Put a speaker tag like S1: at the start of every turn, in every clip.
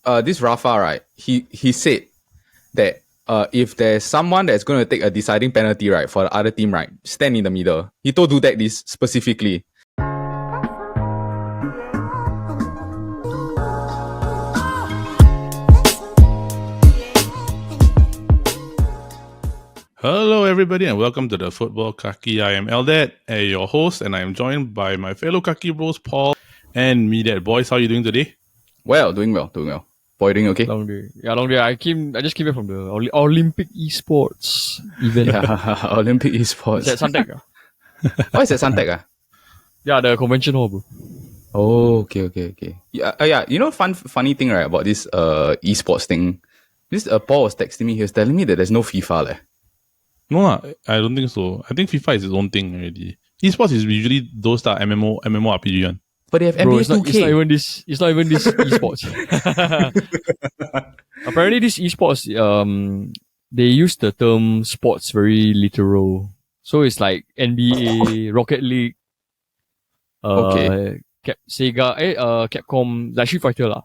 S1: this Rafa, right? He said that if there's someone that's going to take a deciding penalty, right, for the other team, right, stand in the middle. He told Dudek this specifically.
S2: Hello, everybody, and welcome to the Football Kaki. I am Eldad, your host, and I am joined by my fellow Kaki bros, Paul and Midad. Boys, how are you doing today?
S1: Well, doing well. Boy, doing okay?
S3: Long day. I just came back from the Olympic esports event.
S1: Yeah, Olympic esports.
S3: Is that Suntec?
S1: Why is that Suntec?
S3: Yeah, the convention hall, bro.
S1: Oh, okay. Yeah. You know, funny thing, right, about this esports thing. This Paul was texting me. He was telling me that there's no FIFA, leh.
S2: No, I don't think so. I think FIFA is its own thing already. Esports is usually those that MMORPG one.
S1: But they have
S3: Bro,
S1: NBA 2K.
S3: It's not even this esports. Apparently, this esports, they use the term sports very literal. So it's like NBA, Rocket League,
S1: Okay.
S3: Sega, Capcom, like Street Fighter lah.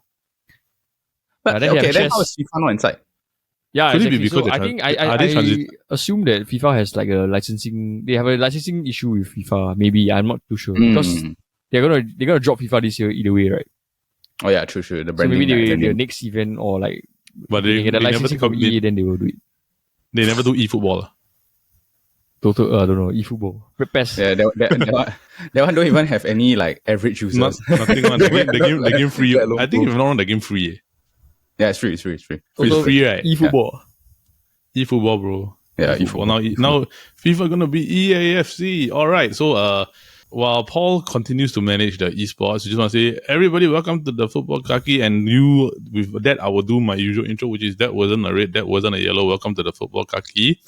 S1: But
S3: then
S1: okay, then
S3: chess.
S1: how is FIFA not inside?
S3: Yeah,
S2: Could it be
S3: exactly.
S2: because
S3: So
S2: are
S3: I
S2: they
S3: assume that FIFA has like a licensing. They have a licensing issue with FIFA. Maybe I'm not too sure because they're gonna drop FIFA this year either way, right?
S1: Oh yeah, true. The
S3: So
S1: branding.
S3: maybe the next event or like
S2: But
S3: they get a
S2: never
S3: licensing from EA, then they will do it.
S2: They never do eFootball.
S3: Total, I don't know, eFootball, Red Pass.
S1: Yeah, that one don't even have any like average users.
S2: Nothing on the game free. I think if I'm not wrong, the game free.
S1: Yeah, it's free.
S2: It's free, right?
S3: eFootball.
S2: eFootball, bro.
S1: Yeah,
S2: eFootball. Now FIFA gonna be EAFC. All right. So while Paul continues to manage the esports, I just want to say, everybody, welcome to the Football Kaki. And with that, I will do my usual intro, which is that wasn't a red, that wasn't a yellow. Welcome to the Football Kaki.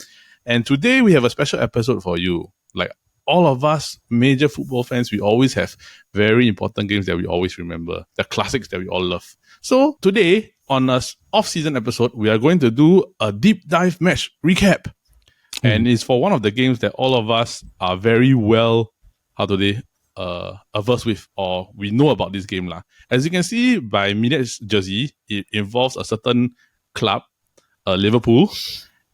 S2: And today we have a special episode for you. Like all of us major football fans, we always have very important games that we always remember, the classics that we all love. So today, on a off-season episode, we are going to do a deep dive match recap. And it's for one of the games that all of us are very well, averse with, or we know about this game lah. As you can see by Midad's jersey, it involves a certain club, Liverpool.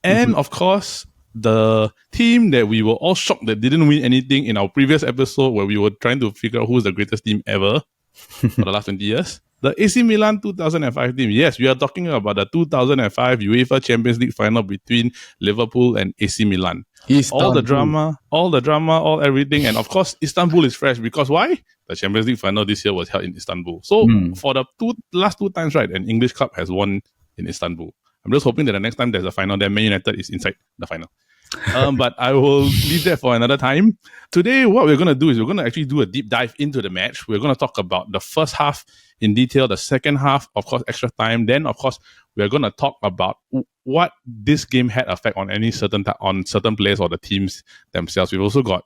S2: And of course, the team that we were all shocked that didn't win anything in our previous episode where we were trying to figure out who's the greatest team ever for the last 20 years. The AC Milan 2005 team. Yes, we are talking about the 2005 UEFA Champions League final between Liverpool and AC Milan.
S1: Istanbul.
S2: All the drama, all everything. And of course, Istanbul is fresh because why? The Champions League final this year was held in Istanbul. So for the last two times, right, an English club has won in Istanbul. I'm just hoping that the next time there's a final, then Man United is inside the final. But I will leave that for another time. Today, what we're going to do is we're going to actually do a deep dive into the match. We're going to talk about the first half in detail, the second half, of course, extra time. Then, of course, we're going to talk about what this game had effect on on certain players or the teams themselves. We've also got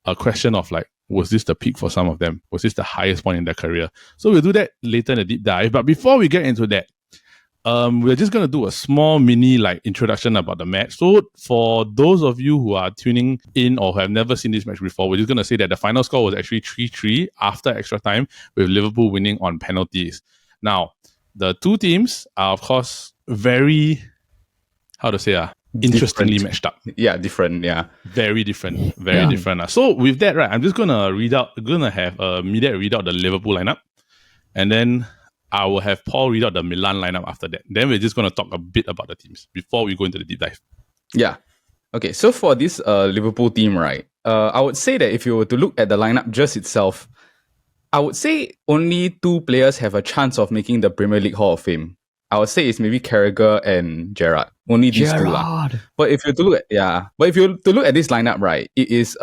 S2: a question of like, was this the peak for some of them? Was this the highest point in their career? So we'll do that later in the deep dive. But before we get into that, we're just going to do a small mini introduction about the match. So for those of you who are tuning in or have never seen this match before, we're just going to say that the final score was actually 3-3 after extra time, with Liverpool winning on penalties. Now, the two teams are, of course, very, interestingly matched up.
S1: Yeah, different. Yeah,
S2: very different. Different. So with that, right, I'm just going to have Midad read out the Liverpool lineup, and then I will have Paul read out the Milan lineup after that. Then we're just going to talk a bit about the teams before we go into the deep dive.
S1: Yeah. Okay, so for this Liverpool team, right, I would say that if you were to look at the lineup just itself, I would say only two players have a chance of making the Premier League Hall of Fame. I would say it's maybe Carragher and GERRARD. Only these two lah. But if you to look at this lineup, right, it is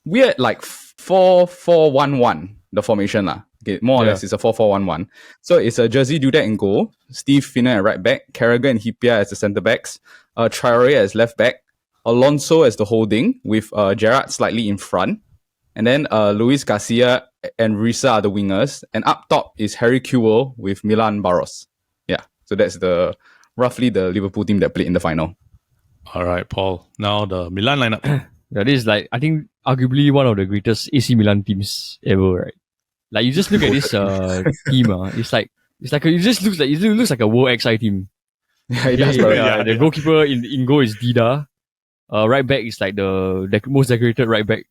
S1: weird like 4-4-1-1, the formation lah. Okay, more or less, it's a 4-4-1-1. So it's a Jersey Dudek in goal, Steve Finner at right back, Carragher and Hyypiä as the centre backs, Traore as left back, Alonso as the holding, with GERRARD slightly in front, and then Luis Garcia and Risa are the wingers, and up top is Harry Kewell with Milan Barros. Yeah, so that's roughly the Liverpool team that played in the final.
S2: All right, Paul. Now the Milan lineup.
S3: Yeah, this is like, I think, arguably one of the greatest AC Milan teams ever, right? Like, you just look at this team, it's like It's like it just looks like a World XI team.
S1: Yeah, it does, bro.
S3: The goalkeeper in goal is Dida. Right back is like the most decorated right back,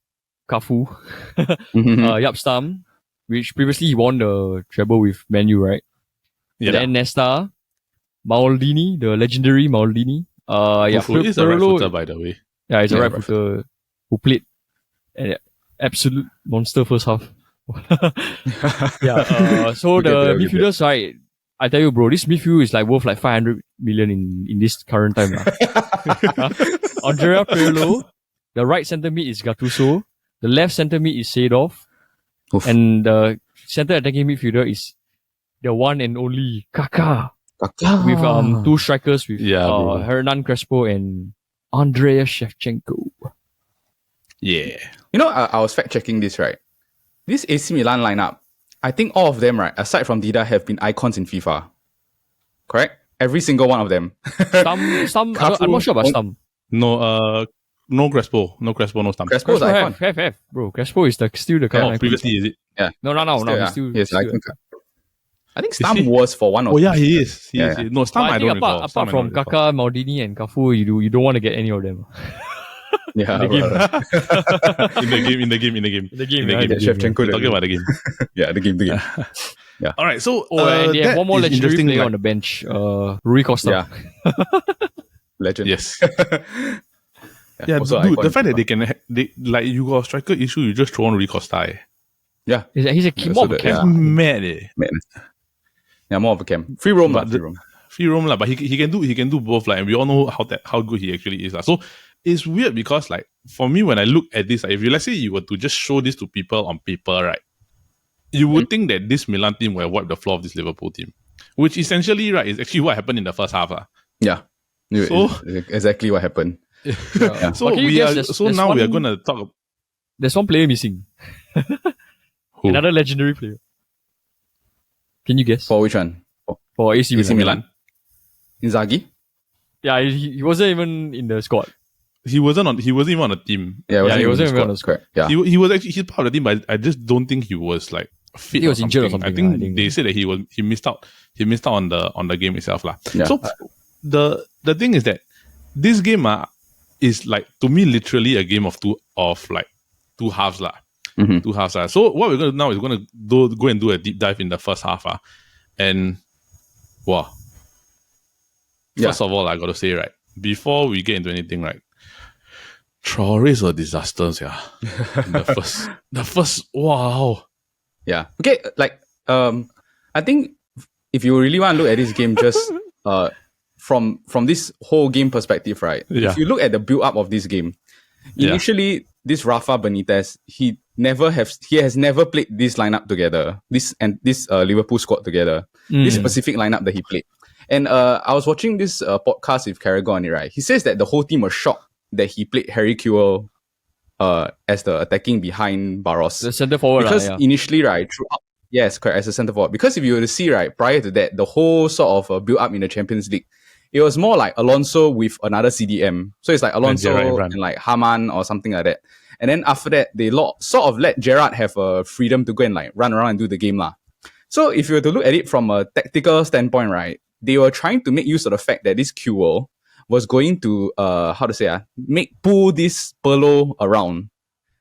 S3: Cafu. Yap Stam, which previously he won the treble with Man U, right?
S2: Yeah.
S3: Then Nesta, Maldini, the legendary Maldini.
S2: Who is a right footer, by the way.
S3: Yeah, he's a right footer who played an absolute monster first half. So the midfielders, right? I tell you, bro, this midfield is like worth like 500 million in this current time. Andrea Pirlo, the right centre mid is Gattuso, the left centre mid is Seedorf, and the centre attacking midfielder is the one and only Kaka. With two strikers with Hernan Crespo and Andrea Shevchenko.
S2: Yeah.
S1: You know, I was fact checking this, right? This AC Milan lineup, I think all of them, right, aside from Dida, have been icons in FIFA. Correct? Every single one of them.
S3: Some I'm not sure about some.
S2: No Crespo. No Crespo, no Stam.
S1: Crespo is icon.
S3: Have. Bro, Crespo is still the current icon.
S2: Previously, is it?
S1: Yeah.
S3: No. He's still
S1: icon. I think Stam was for one of
S2: them. Oh, yeah, he is. He is. No, Stam, I don't recall.
S3: Apart from Kaka, Maldini, and Cafu, you don't want to get any of them.
S1: Yeah,
S2: in the game.
S1: Shevchenko.
S2: Talking about the game.
S1: Yeah, the game. Yeah.
S2: All right. So,
S3: and they have one more legendary player on the bench, Rui Costa.
S1: Yeah. Legend.
S2: Yes. Yeah, dude. The fact that they like you got a striker issue, you just throw on Rui Costa.
S1: Yeah,
S3: he's a more of a cam.
S2: Mad.
S1: Yeah, more of a cam. Free roam,
S2: but he can do both. Like, and we all know how good he actually is. So it's weird because, like, for me, when I look at this, like, if let's say you were to just show this to people on paper, right, you would think that this Milan team will wipe the floor of this Liverpool team, which essentially, right, is actually what happened in the first half.
S1: Yeah, so exactly what happened.
S3: Yeah.
S2: So we are going to talk.
S3: There's one player missing.
S2: Who?
S3: Another legendary player. Can you guess?
S1: For which one?
S3: For AC
S1: Milan. Inzaghi?
S3: Yeah, he wasn't even in the squad.
S2: He wasn't even on the team.
S1: Yeah, he wasn't even on the squad. Yeah.
S2: He was actually he's part of the team, but I just don't think he was like fit.
S3: He was injured or something.
S2: I think they said that he missed out on the game itself.
S1: Yeah.
S2: So the thing is that this game is like, to me, literally a game of two halves.
S1: Mm-hmm.
S2: 2 halves. So what we're going to do now is going to go and do a deep dive in the first half. And wow. First of all, I got to say, right, before we get into anything, right, Traore's a disaster, the first, wow.
S1: Yeah. Okay, like, I think if you really want to look at this game just from this whole game perspective, right, if you look at the build-up of this game, initially, this Rafa Benitez, he has never played this lineup together, this Liverpool squad together, this specific lineup that he played. And I was watching this podcast with Carragher, right? He says that the whole team was shocked that he played Harry Kewell as the attacking behind Barros.
S3: The centre forward.
S1: Because initially, right, yes, correct, as a centre forward. Because if you were to see, right, prior to that, the whole sort of build up in the Champions League, it was more like Alonso with another CDM. So it's like Alonso and like Haman or something like that. And then after that, they sort of let GERRARD have freedom to go and like run around and do the game lah. So if you were to look at it from a tactical standpoint, right, they were trying to make use of the fact that this Kewell was going to pull this Pirlo around.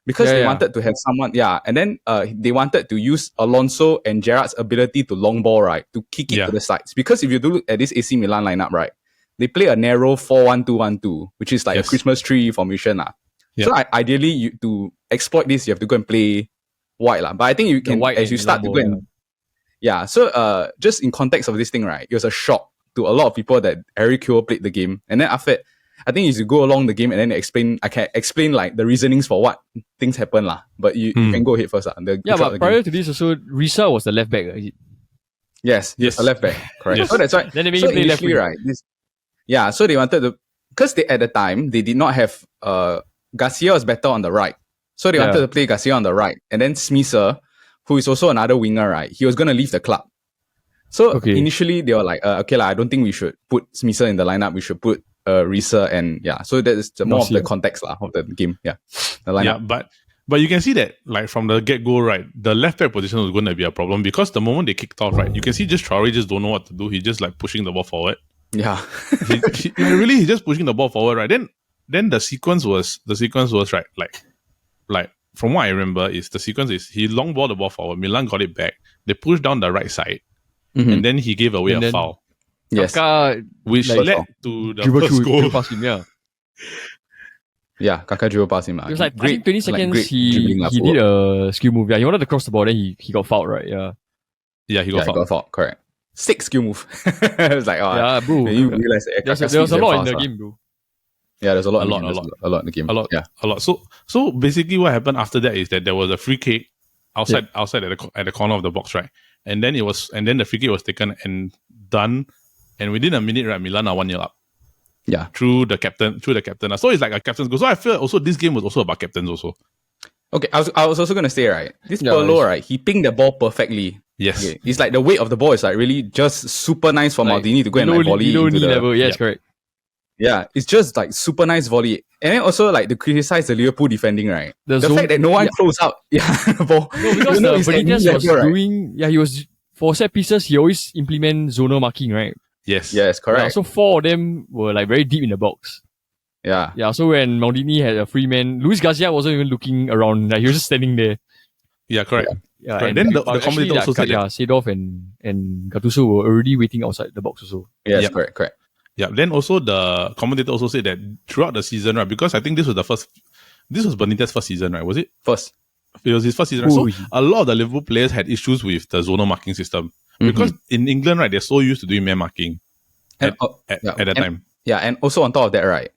S1: Because they wanted to have someone, and then they wanted to use Alonso and GERRARD's ability to long ball, right, to kick it to the sides. Because if you do look at this AC Milan lineup, right, they play a narrow 4-1-2-1-2, which is like a Christmas tree formation lah. So ideally, to exploit this, you have to go and play wide lah. But I think you can, as you start to go and so just in context of this thing, right, it was a shock to a lot of people that Harry Kewell played the game, and then after that, I think you go along the game and then I can explain like the reasonings for what things happen lah. But you can go ahead first lah.
S3: But prior to this also, Risa was the left back.
S1: Yes, a left back, correct.
S2: Yes.
S1: So that's why.
S3: Then they made him play left wing.
S1: Right? So they wanted to, because at the time they did not have Garcia was better on the right, so they wanted to play Garcia on the right, and then Smisser, who is also another winger, right, he was going to leave the club. So initially they were like, I don't think we should put Smisser in the lineup. We should put Risa, and so that is more of the context of the game. The lineup.
S2: But But you can see that, like, from the get-go, right, the left back position was going to be a problem because the moment they kicked off, right, you can see just Traore just don't know what to do. He's just like pushing the ball forward.
S1: Yeah.
S2: He's just pushing the ball forward, right? Then the sequence was right, like from what I remember is the sequence is he long ball the ball forward, Milan got it back, they pushed down the right side, and then he gave away a foul.
S1: Yes.
S3: Kaka,
S2: which
S3: like,
S2: led to the
S3: dribble
S2: first
S3: through
S2: goal.
S3: past him, yeah.
S1: Yeah, Kaka dribble past him.
S3: It was like, I think 20 seconds,
S1: great
S3: he
S1: dribbling
S3: did a skill move. Yeah, he wanted to cross the ball, then he got fouled, right? Yeah.
S2: Yeah, he got fouled.
S1: Correct. 6 skill move. It was like,
S3: yeah, bro.
S1: You realize
S3: there was a lot in the game, bro.
S1: Yeah, there's a lot
S2: in
S1: the game.
S2: A lot. So basically what happened after that is that there was a free kick outside at the corner of the box, right? And then the free kick was taken and done, and within a minute, right, Milan are 1-0 up.
S1: Yeah.
S2: Through the captain. So it's like a captain's goal. So I feel also this game was also about captains also.
S1: Okay, I was also gonna say, right, this Pirlo, right, he pinged the ball perfectly.
S2: Yes.
S1: Okay. It's like the weight of the ball is like really just super nice for Maldini to go and like volley into the
S3: level. Yes, correct.
S1: Yeah, it's just like super nice volley. And then also like to criticize the Liverpool defending, right? The fact that no one closed out the ball.
S3: No, because Benitez was doing, he was, for set pieces, he always implement zonal marking, right?
S2: Yes,
S1: correct.
S3: Yeah, so 4 of them were like very deep in the box.
S1: Yeah.
S3: Yeah, so when Maldini had a free man, Luis Garcia wasn't even looking around, like, he was just standing there.
S2: Yeah, correct.
S3: Yeah,
S2: and then the commentator also said that.
S3: Seedorf and Gattuso were already waiting outside the box also.
S1: Yes, correct.
S2: Yeah, then also the commentator also said that throughout the season, right, because I think this was Benitez's first season, right? Was it?
S1: First.
S2: It was his first season, right? So a lot of the Liverpool players had issues with the zonal marking system. Because in England, right, they're so used to doing man marking at that time.
S1: Yeah, and also on top of that, right,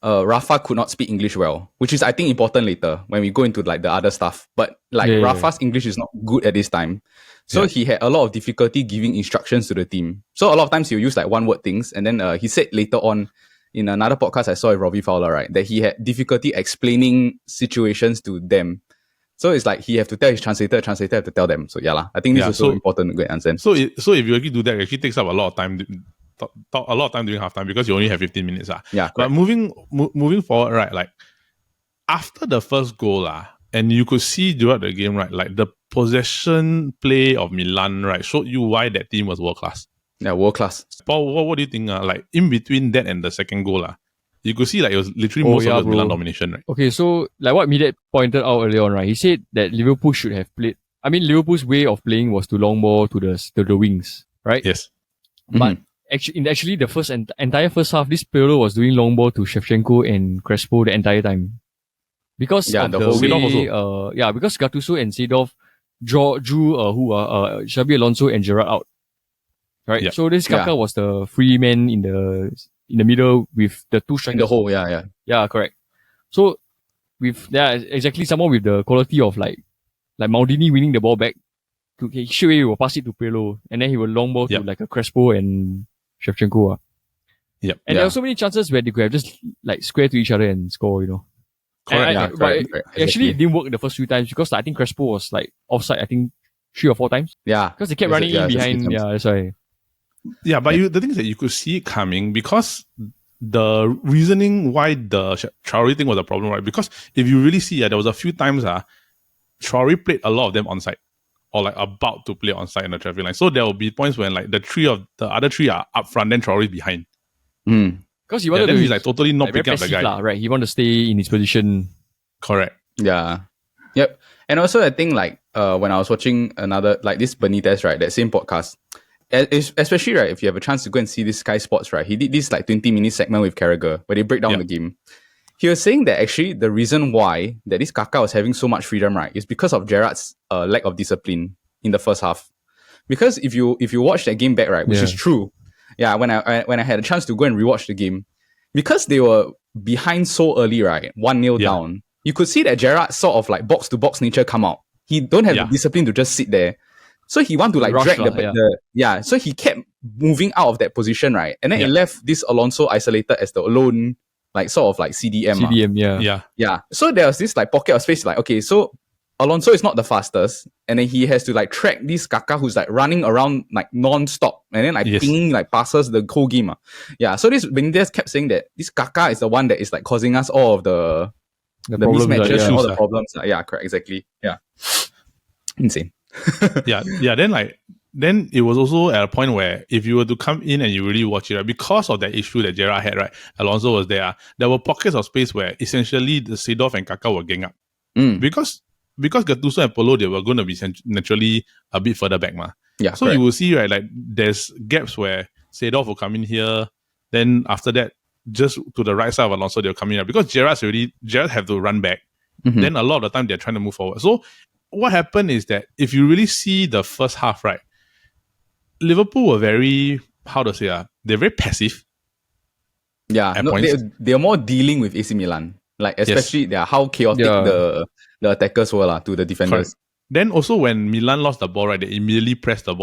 S1: Rafa could not speak English well, which is I think important later when we go into like the other stuff. But like Rafa's English is not good at this time. So he had a lot of difficulty giving instructions to the team. So a lot of times he'll use like one word things. And then he said later on in another podcast I saw with Robbie Fowler, right, that he had difficulty explaining situations to them. So it's like he have to tell his translator have to tell them. So I think this is so important to go and understand.
S2: So if you actually do that, it actually takes up a lot of time. A lot of time during halftime because you only have 15 minutes.
S1: Yeah,
S2: but moving forward, right, like after the first goal, and you could see throughout the game, right, like the possession play of Milan, right, showed you why that team was world class.
S1: Yeah, world class.
S2: Paul, what do you think? Like in between that and the second goal, you could see like it was literally most of the Milan domination, right?
S3: Okay, so like what Midet pointed out earlier on, right, he said that Liverpool should have played. I mean, Liverpool's way of playing was to long ball to the wings, right?
S2: Yes.
S3: But actually the entire first half, this Pirlo was doing long ball to Shevchenko and Crespo the entire time. Because of the way, because Gattuso and Seedorf drew Xabi Alonso and GERRARD out. Right? Yeah. So this Kaka was the free man in the middle with the two strikers.
S1: In the hole,
S3: Yeah, correct. So exactly someone with the quality of like Maldini winning the ball back. Straight away he will pass it to Pirlo and then he will long ball to like a Crespo and Shevchenko.
S2: Yep.
S3: And there were so many chances where they could have just like square to each other and score, you know.
S2: Correct.
S3: Correct. Actually, it didn't work the first few times because I think Crespo was like offside, I think 3 or 4 times.
S1: Yeah.
S3: Because they kept running in behind. Yeah, that's why.
S2: Yeah, but the thing is that you could see it coming because the reasoning why the Traore thing was a problem, right? Because if you really see, there was a few times Traore played a lot of them onside or like about to play onside in the traffic line. So there will be points when like the other three are up front, then Traore is behind.
S3: Because he wanted to,
S2: he's like totally not picking up the guy.
S3: Right? He wanted to stay in his position.
S2: Correct.
S1: Yeah. Yep. And also I think like when I was watching another like this Benitez, right, that same podcast, especially right, if you have a chance to go and see this Sky Sports, right, he did this like 20-minute segment with Carragher where they break down the game. He was saying that actually the reason why that this Kaka was having so much freedom, right, is because of Gerrard's lack of discipline in the first half. Because if you watch that game back, right, which is true, when I had a chance to go and rewatch the game, because they were behind so early, right, 1-0 down, you could see that Gerrard sort of like box to box nature come out. He don't have the discipline to just sit there. So he want to like drag so he kept moving out of that position, right? And then it left this Alonso isolated as the alone, like sort of like CDM. Yeah. So there was this like pocket of space, like, okay, so Alonso is not the fastest, and then he has to like track this Kaka who's like running around like non-stop, and then like pinging like passes the whole game. So this Benitez kept saying that this Kaka is the one that is like causing us all of the the
S3: problems,
S1: mismatches and all the
S2: yeah.
S1: problems. Yeah, correct, exactly. Yeah. Insane.
S2: Then it was also at a point where if you were to come in and you really watch it, right, because of that issue that Gerrard had, right, Alonso was there. There were pockets of space where essentially the Seedorf and Kaka were gang up because Gattuso and Polo, they were going to be naturally a bit further back, ma.
S1: Yeah.
S2: So
S1: correct.
S2: you will see, right, like there's gaps where Seedorf will come in here. Then after that, just to the right side of Alonso, they'll come in because Gerrard have to run back. Then a lot of the time they're trying to move forward. So what happened is that if you really see the first half, right, Liverpool were very, they're very passive.
S1: Yeah, they're more dealing with AC Milan. Like, especially how chaotic the attackers were to the defenders.
S2: Correct. Then also when Milan lost the ball, right, they immediately press them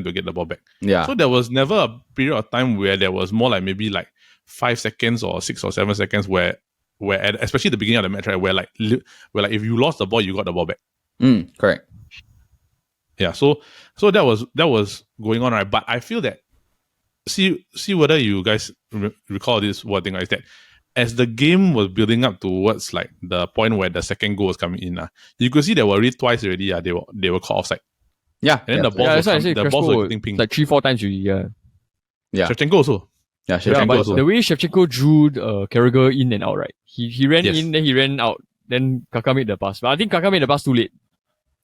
S2: to get the ball back.
S1: Yeah.
S2: So there was never a period of time where there was more like maybe like 5 seconds or 6 or 7 seconds where especially the beginning of the match, right, where like if you lost the ball, you got the ball back.
S1: Correct.
S2: Yeah, so that was going on, right? But I feel that see whether you guys recall this one thing, right, is that as the game was building up towards like the point where the second goal was coming in, you could see there were already twice already. They were caught offside.
S1: Yeah,
S2: and then the balls were getting pinged
S3: like 3-4 times already. Yeah.
S2: Shevchenko also.
S1: Yeah, Shevchenko also.
S3: The way Shevchenko drew Carragher in and out, right? He ran in, then he ran out. Then Kaka made the pass, but I think Kaka made the pass too late.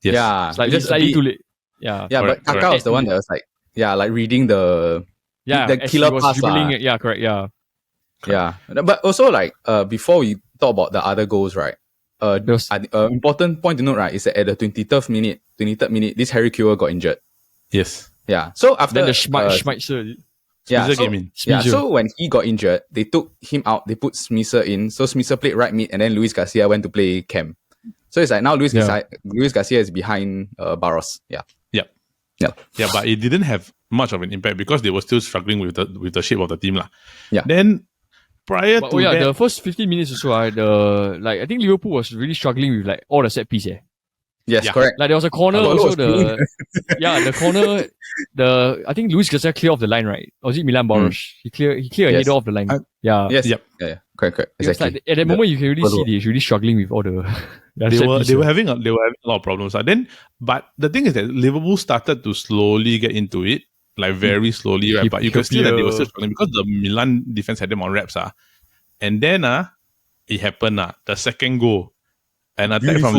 S2: Yes.
S1: Yeah,
S3: slightly too late. Yeah,
S1: correct, but Kaka was the one that was like, like reading the killer pass.
S3: Yeah, correct. Yeah.
S1: Yeah, but also like before we talk about the other goals, right? Important point to note, right, is that at the 23rd minute, this Harry Kewell got injured.
S2: Yes.
S1: Yeah. So after
S3: then the Schmeitzer.
S1: So when he got injured, they took him out. They put Smisser in. So Smisser played right mid, and then Luis Garcia went to play cam. So it's like now Luis Garcia is behind Barros. Yeah.
S2: Yeah, but it didn't have much of an impact because they were still struggling with the shape of the team, lah.
S1: Yeah.
S2: Then prior to that,
S3: the first 15 minutes or so, I think Liverpool was really struggling with like all the set piece.
S1: Yes, correct.
S3: Like there was a corner also the corner I think Luis Garcia clear off the line, right? Or was it Milan Barros? He clear a header off the line.
S1: Yes.
S2: Yep.
S1: Yeah. Correct. Exactly.
S3: Like, at that moment you can really see they're really struggling with all the
S2: they were having a lot of problems. But the thing is that Liverpool started to slowly get into it, like very slowly, right? But you could see that they were still struggling because the Milan defense had them on wraps. And then it happened. The second goal, an attack from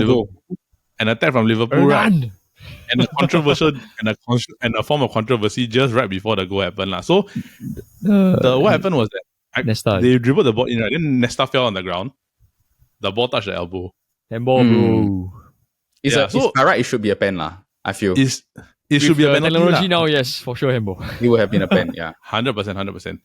S2: Liverpool, right? And a controversial and a form of controversy just right before the goal happened. So what happened was that they dribbled the ball in, right? Then Nesta fell on the ground. The ball touched the elbow.
S3: Handball, bro.
S1: By right, it should be a pen, I feel.
S2: It should be a penalty.
S3: Technology now, yes, for sure, handball.
S1: It would have been a pen, yeah.
S2: 100%.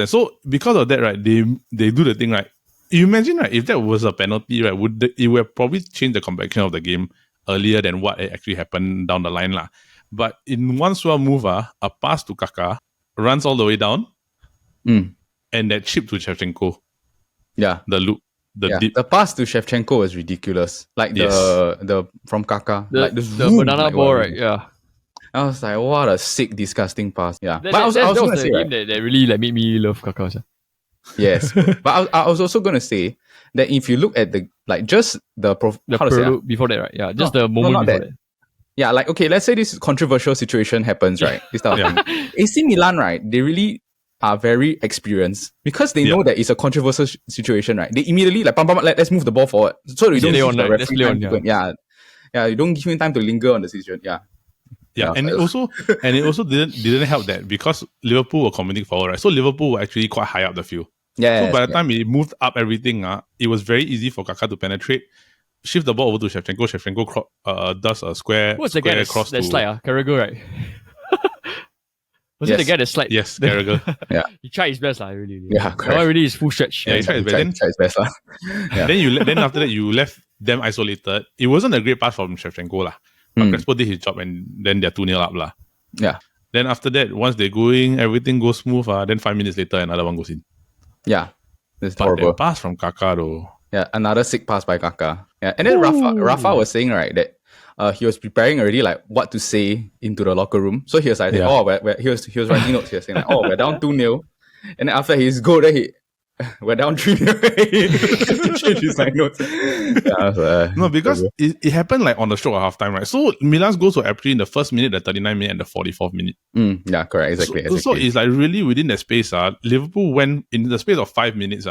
S2: So because of that, right, they do the thing, right? You imagine, right, if that was a penalty, right, it would have probably changed the complexion of the game earlier than what actually happened down the line, lah. But in one swell move, a pass to Kaka runs all the way down, and that chip to Shevchenko.
S1: Yeah,
S2: the loop.
S1: The pass to Shevchenko was ridiculous. Like the from Kaka, like
S3: the banana ball, right? Yeah.
S1: I was like, what a sick, disgusting pass. Yeah,
S3: but that was the game that really like made me love Kaka.
S1: Yes, but I was also gonna say that if you look at
S3: before that, right? Yeah, just the moment before that.
S1: Yeah, like okay, let's say this controversial situation happens, right? This type of thing. AC Milan, right? They really are very experienced because they know that it's a controversial situation, right? They immediately like, let's move the ball forward, so we don't give the referee time to you don't give him time to linger on the situation.
S2: Yeah, and it also didn't help that because Liverpool were committing forward, right? So Liverpool were actually quite high up the field.
S1: Yeah.
S2: So by the time it moved up everything, it was very easy for Kaka to penetrate, shift the ball over to Shevchenko. Shevchenko does a square.
S3: What's the guy that slide? Carragher, right? Was it the guy that slide?
S2: Yes, Carragher.
S1: Yeah.
S3: He tried his best, really.
S1: Yeah, correct.
S3: That really is full stretch.
S2: Yeah, he tried his best.
S1: Yeah.
S2: Then after that, you left them isolated. It wasn't a great pass from Shevchenko, lah. But Crespo did his job and then they're 2-0 up, lah.
S1: Yeah.
S2: Then after that, once they're going, everything goes smooth. Then 5 minutes later, another one goes in.
S1: Yeah. It's
S2: but
S1: horrible.
S2: The pass from Kaka, though.
S1: Yeah, another sick pass by Kaka. Yeah, and then Rafa was saying, right, that he was preparing already, like, what to say into the locker room. So he was like, he was writing notes here saying, like, we're down 2-0. And then after his goal, then we're down 3-0. He changed his notes.
S2: No, because it happened like on the stroke of halftime, right? So Milan's goals were actually in the first minute, the 39th minute, and the 44th minute.
S1: Yeah, correct. Exactly.
S2: So it's like really within that space. Liverpool went in the space of 5 minutes.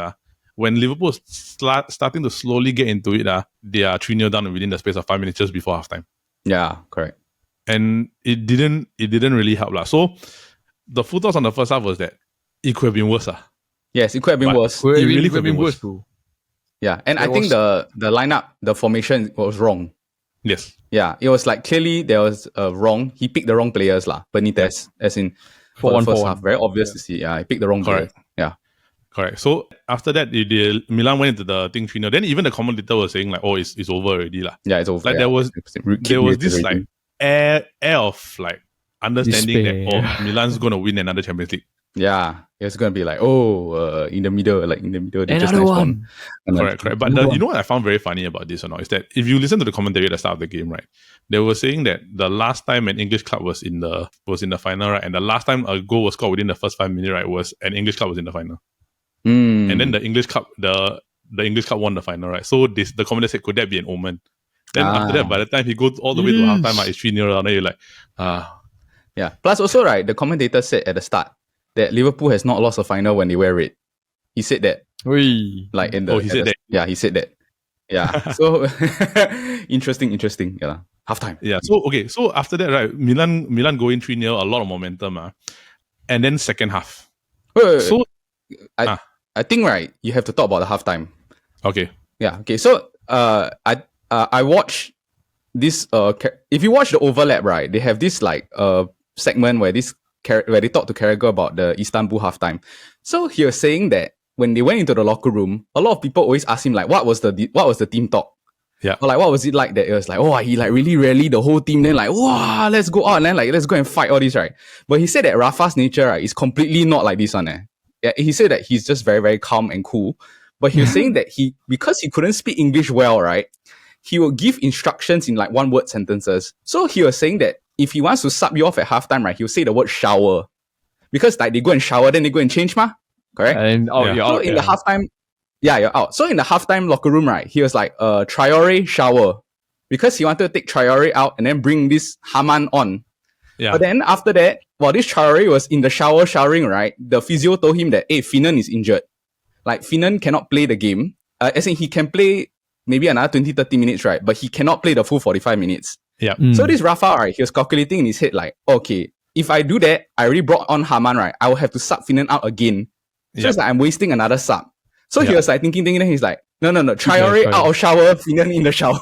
S2: When Liverpool was starting to slowly get into it, they are 3-0 down within the space of 5 minutes just before halftime.
S1: Yeah, correct.
S2: And it didn't really help. So the full thoughts on the first half was that it could have been worse.
S1: Yes, it could have been worse.
S2: It really could have been worse
S3: too.
S1: Yeah, and I think the lineup, the formation was wrong.
S2: Yes.
S1: Yeah, it was like clearly there was wrong. He picked the wrong players Benitez, as in for the first half. Very obvious to see. Yeah, he picked the wrong players. Yeah.
S2: Correct. So after that, Milan went into the thing 3-0. Then even the commentator was saying like, "Oh, it's over already, lah."
S1: Yeah, it's over.
S2: Like there was this like air of like understanding that Milan's gonna win another Champions League.
S1: Yeah, it's gonna be like in the middle, they
S3: another
S1: just
S3: one.
S2: Correct. But you know what I found very funny about this or not is that if you listen to the commentary at the start of the game, right, they were saying that the last time an English club was in the final, right, and the last time a goal was scored within the first 5 minutes, right, was an English club was in the final. And then the English club won the final, right? So the commentator said, could that be an omen? Then after that, by the time he goes all the way to halftime, it's 3-0, and then you're like,
S1: Yeah. Plus also, right, the commentator said at the start that Liverpool has not lost a final when they wear red. He said that. Like in the
S2: he said that.
S1: Yeah, he said that. Yeah. So interesting. Yeah. Halftime.
S2: Yeah. So after that, right, Milan going 3-0, a lot of momentum, and then second half.
S1: Wait. So I think, right, you have to talk about the halftime.
S2: Okay.
S1: Yeah. Okay. So I watched this. If you watch the overlap, right, they have this like segment where they talk to Carragher about the Istanbul halftime. So he was saying that when they went into the locker room, a lot of people always ask him like, what was the team talk?
S2: Yeah.
S1: Or like, what was it like that it was like, he like really rallied the whole team, then like, let's go out and then like let's go and fight all this, right? But he said that Rafa's nature, right, is completely not like this one. Yeah, he said that he's just very, very calm and cool. But he was saying that because he couldn't speak English well, right, he will give instructions in like one-word sentences. So he was saying that if he wants to sub you off at halftime, right, he'll say the word shower. Because like they go and shower, then they go and change, correct?
S3: And you're out.
S1: In the halftime, you're out. So in the halftime locker room, right, he was like, Traore shower. Because he wanted to take Traore out and then bring this Haman on. Yeah. But then after that, while this Traore was in the shower showering, right, the physio told him that, hey, Finan is injured. Like, Finan cannot play the game. As in, he can play maybe another 20-30 minutes, right? But he cannot play the full 45 minutes.
S2: Yeah.
S1: So this Rafa, right, he was calculating in his head like, okay, if I do that, I already brought on Haman, right? I will have to sub Finan out again. So it's like I'm wasting another sub. So he was like thinking, then he's like, no, Traore out of shower, Finan in the shower.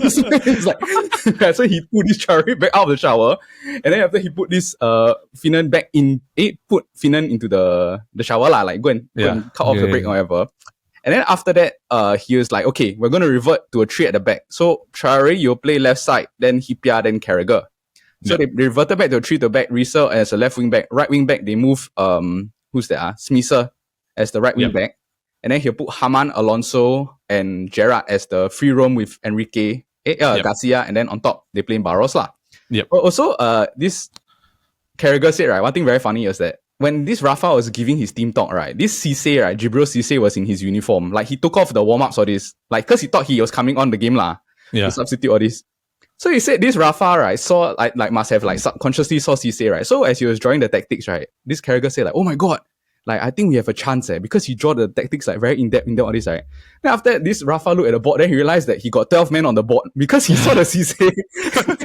S1: So he's like, so he put this Traore back out of the shower, and then after he put this Finan back in, put Finan into the shower lah, like go and cut off the break or whatever. And then after that, he was like, okay, we're going to revert to a 3 at the back. So Traore, you'll play left side, then Hipia, then Carragher. So they reverted back to a 3 to back, Riesel as a left wing back. Right wing back, they move, who's that? Smisser as the right wing back. And then he'll put Haman, Alonso, and GERRARD as the free roam with Enrique, Garcia, and then on top, they play Barros lah.
S2: Yep.
S1: Also, this Carragher said, right, one thing very funny is that when this Rafa was giving his team talk, right, this Cisse, right, Jibril Cisse was in his uniform. Like, he took off the warm-ups or this. Like, because he thought he was coming on the game lah.
S2: Yeah.
S1: To substitute all this. So he said this Rafa, right, saw, like must have, like, subconsciously saw Cisse, right? So as he was drawing the tactics, right, this Carragher said, like, oh my God, like, I think we have a chance, because he draw the tactics, like, very in-depth, all this, right? Then after that, this Rafa looked at the board, then he realized that he got 12 men on the board because he saw the Cisse.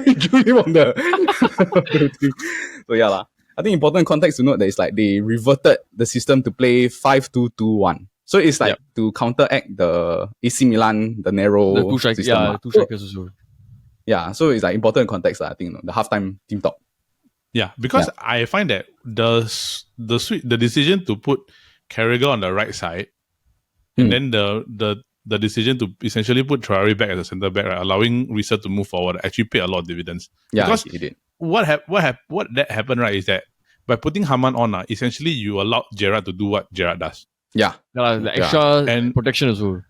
S1: He drew him on the... So yeah lah. I think important context to note that it's like they reverted the system to play 5-2-2-1. So it's like to counteract the AC Milan, the narrow
S3: the two strikers,
S1: system.
S3: two strikers also.
S1: Yeah, so it's like important context, I think, the halftime team talk.
S2: Yeah, because I find that the decision to put Carragher on the right side, and then the decision to essentially put Traore back as a centre back, right, allowing Riesel to move forward, actually paid a lot of dividends.
S1: Yeah,
S2: because
S1: it did.
S2: What that happened, right, is that by putting Haman on, essentially you allow GERRARD to do what GERRARD does.
S3: Yeah, the extra and protection as well.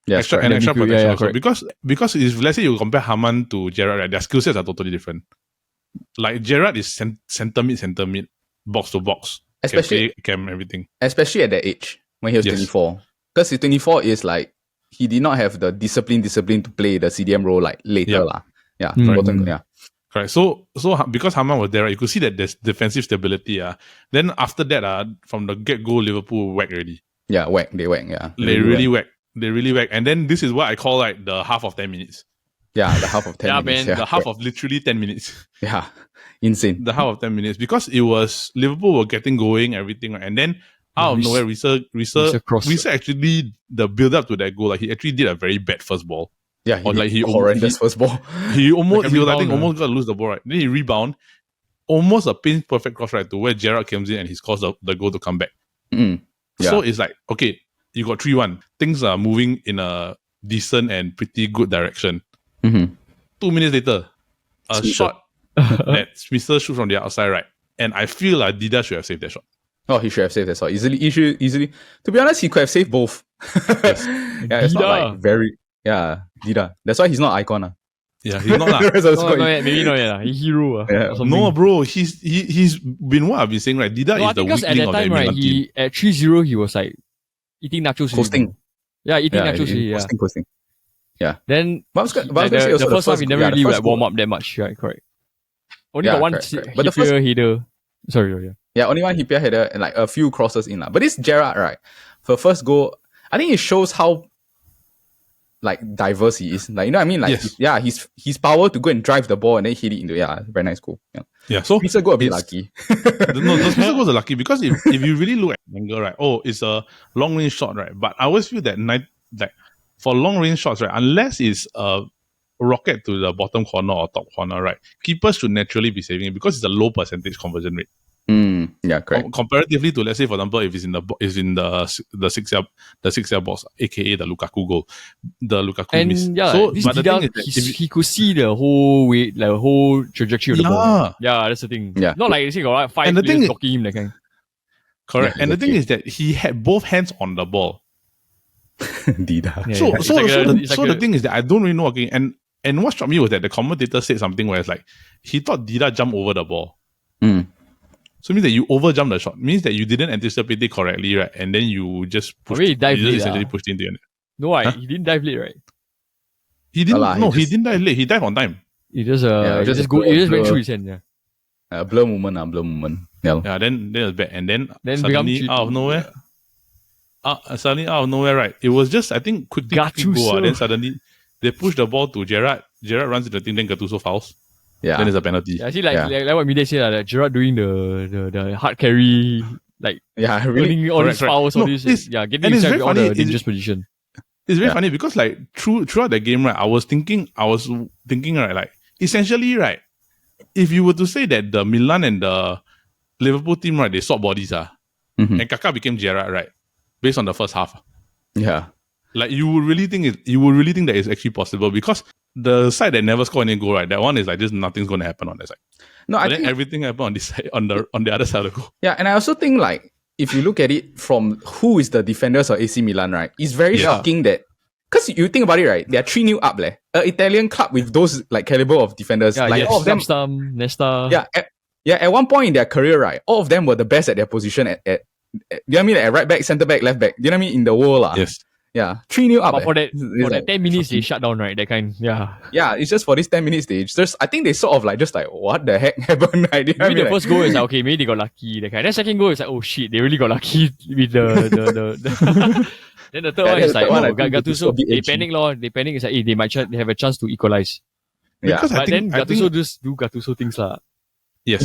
S1: Yeah,
S2: extra protection also. Because if let's say you compare Haman to GERRARD, right, their skill sets are totally different. Like GERRARD is center mid, box to box,
S1: especially
S2: cam everything.
S1: Especially at that age. when he was 24. Because 24 is like, he did not have the discipline to play the CDM role like later. Yeah.
S2: Correct. So because Haman was there, right, you could see that there's defensive stability. Then after that, from the get-go, Liverpool whack already.
S1: Yeah, they whack. Yeah.
S2: They really whack. They really whack. And then this is what I call like the half of 10 minutes.
S1: Yeah, the half of 10 minutes.
S2: Man, the half of literally 10 minutes.
S1: Yeah, insane.
S2: The half of 10 minutes. Because it was, Liverpool were getting going, everything, right? And then out of nowhere, Risa actually, the build-up to that goal, like he actually did a very bad first ball.
S1: Yeah, he horrendous first ball.
S2: He almost got to lose the ball, right? Then he rebound, almost a pin perfect cross, right, to where Gerrard comes in and he scores the goal to come back.
S1: Yeah.
S2: So it's like, okay, you got 3-1. Things are moving in a decent and pretty good direction. 2 minutes later, a shot that Smith shoots from the outside, right? And I feel like Dida should have saved that shot.
S1: Oh, he should have saved that shot. Easily. To be honest, he could have saved both.
S2: Yes.
S1: Yeah, it's not like very... Yeah, Dida. That's why he's not icon.
S2: Yeah, he's not.
S3: Maybe not yet. He's hero.
S2: No, bro. He's been what I've been saying, right? Dida is the weak link of the Milan team.
S3: At 3-0, he was like eating nachos.
S1: Coasting.
S3: Yeah, eating nachos.
S1: Coasting. Yeah.
S3: Then
S1: the
S3: first half he never really warm up that much. Right, correct. Only got one
S1: but the first
S3: header. Sorry.
S1: Yeah, only one Hipia header and like a few crosses in. But this Gerrard, right? For first goal, I think it shows how like diverse he is. Like, you know what I mean? Like, his power to go and drive the ball and then hit it into very nice goal.
S2: Yeah. So
S1: Spencer got a bit lucky.
S2: No, Spencer goes lucky because if you really look at the angle, right? Oh, it's a long range shot, right? But I always feel that for long range shots, right, unless it's a rocket to the bottom corner or top corner, right, keepers should naturally be saving it because it's a low percentage conversion rate.
S1: Yeah, correct.
S2: Comparatively to, let's say, for example, if it's in the 6-yard box, aka the Lukaku goal, the Lukaku miss.
S3: Yeah, so, but the thing is he could see the whole way, like the whole trajectory of the ball. Yeah, that's the thing. Yeah, not like you got 5 players blocking him, that kind.
S2: Correct. And the thing is that he had both hands on the ball.
S1: Dida.
S2: So the thing is that I don't really know. Okay, and what struck me was that the commentator said something where it's like he thought Dida jumped over the ball. So it means that you overjump the shot. It means that you didn't anticipate it correctly, right? And then you just pushed, essentially pushed into it.
S3: No, he didn't dive late, right?
S2: He didn't. He didn't dive late. He dived on time.
S3: He just went through his hand. Yeah.
S1: Blur moment.
S2: Yeah. Then it was bad, and then suddenly out of nowhere. Suddenly out of nowhere, right? It was just, I think, quick go. Then suddenly they push the ball to Gerrard. Gerrard runs into the thing. Then Gattuso fouls.
S1: Yeah.
S2: Then there's a penalty.
S3: Yeah, I see, like what Mide said, like Gerrard doing the hard carry, like
S1: really
S3: all these fouls, all this, getting inside all the dangerous position.
S2: It's very funny because like throughout the game, right, I was thinking, right, like essentially, right, if you were to say that the Milan and the Liverpool team, right, they swapped bodies, and Kaka became Gerrard, right, based on the first half.
S1: Yeah.
S2: Like you would really think that it's actually possible because the side that never scored any goal, right? That one is like just nothing's going to happen on that side. No, I think everything happened on this side, on the other side of the goal.
S1: Yeah, and I also think like if you look at it from who is the defenders of AC Milan, right? It's very shocking that because you think about it, right? They are 3-0 up, An Italian club with those like caliber of defenders, all of them,
S3: Nesta.
S1: At one point in their career, right? All of them were the best at their position at you know what I mean? At right back, centre back, left back. You know what I mean? In the world,
S2: Yes.
S1: Yeah, 3-0 up.
S3: But for that 10 minutes, they shut down, right? That kind,
S1: Yeah, it's just for these 10 minutes, I think they sort of like, just like, what the heck happened? Right?
S3: Maybe the first goal is like, okay, maybe they got lucky, that kind. Then second goal is like, oh shit, they really got lucky with the Then the third one is like, Gattuso, they panic, They panic, is like, they have a chance to equalize.
S1: Yeah.
S3: But then Gattuso just do Gattuso things,
S2: Yes.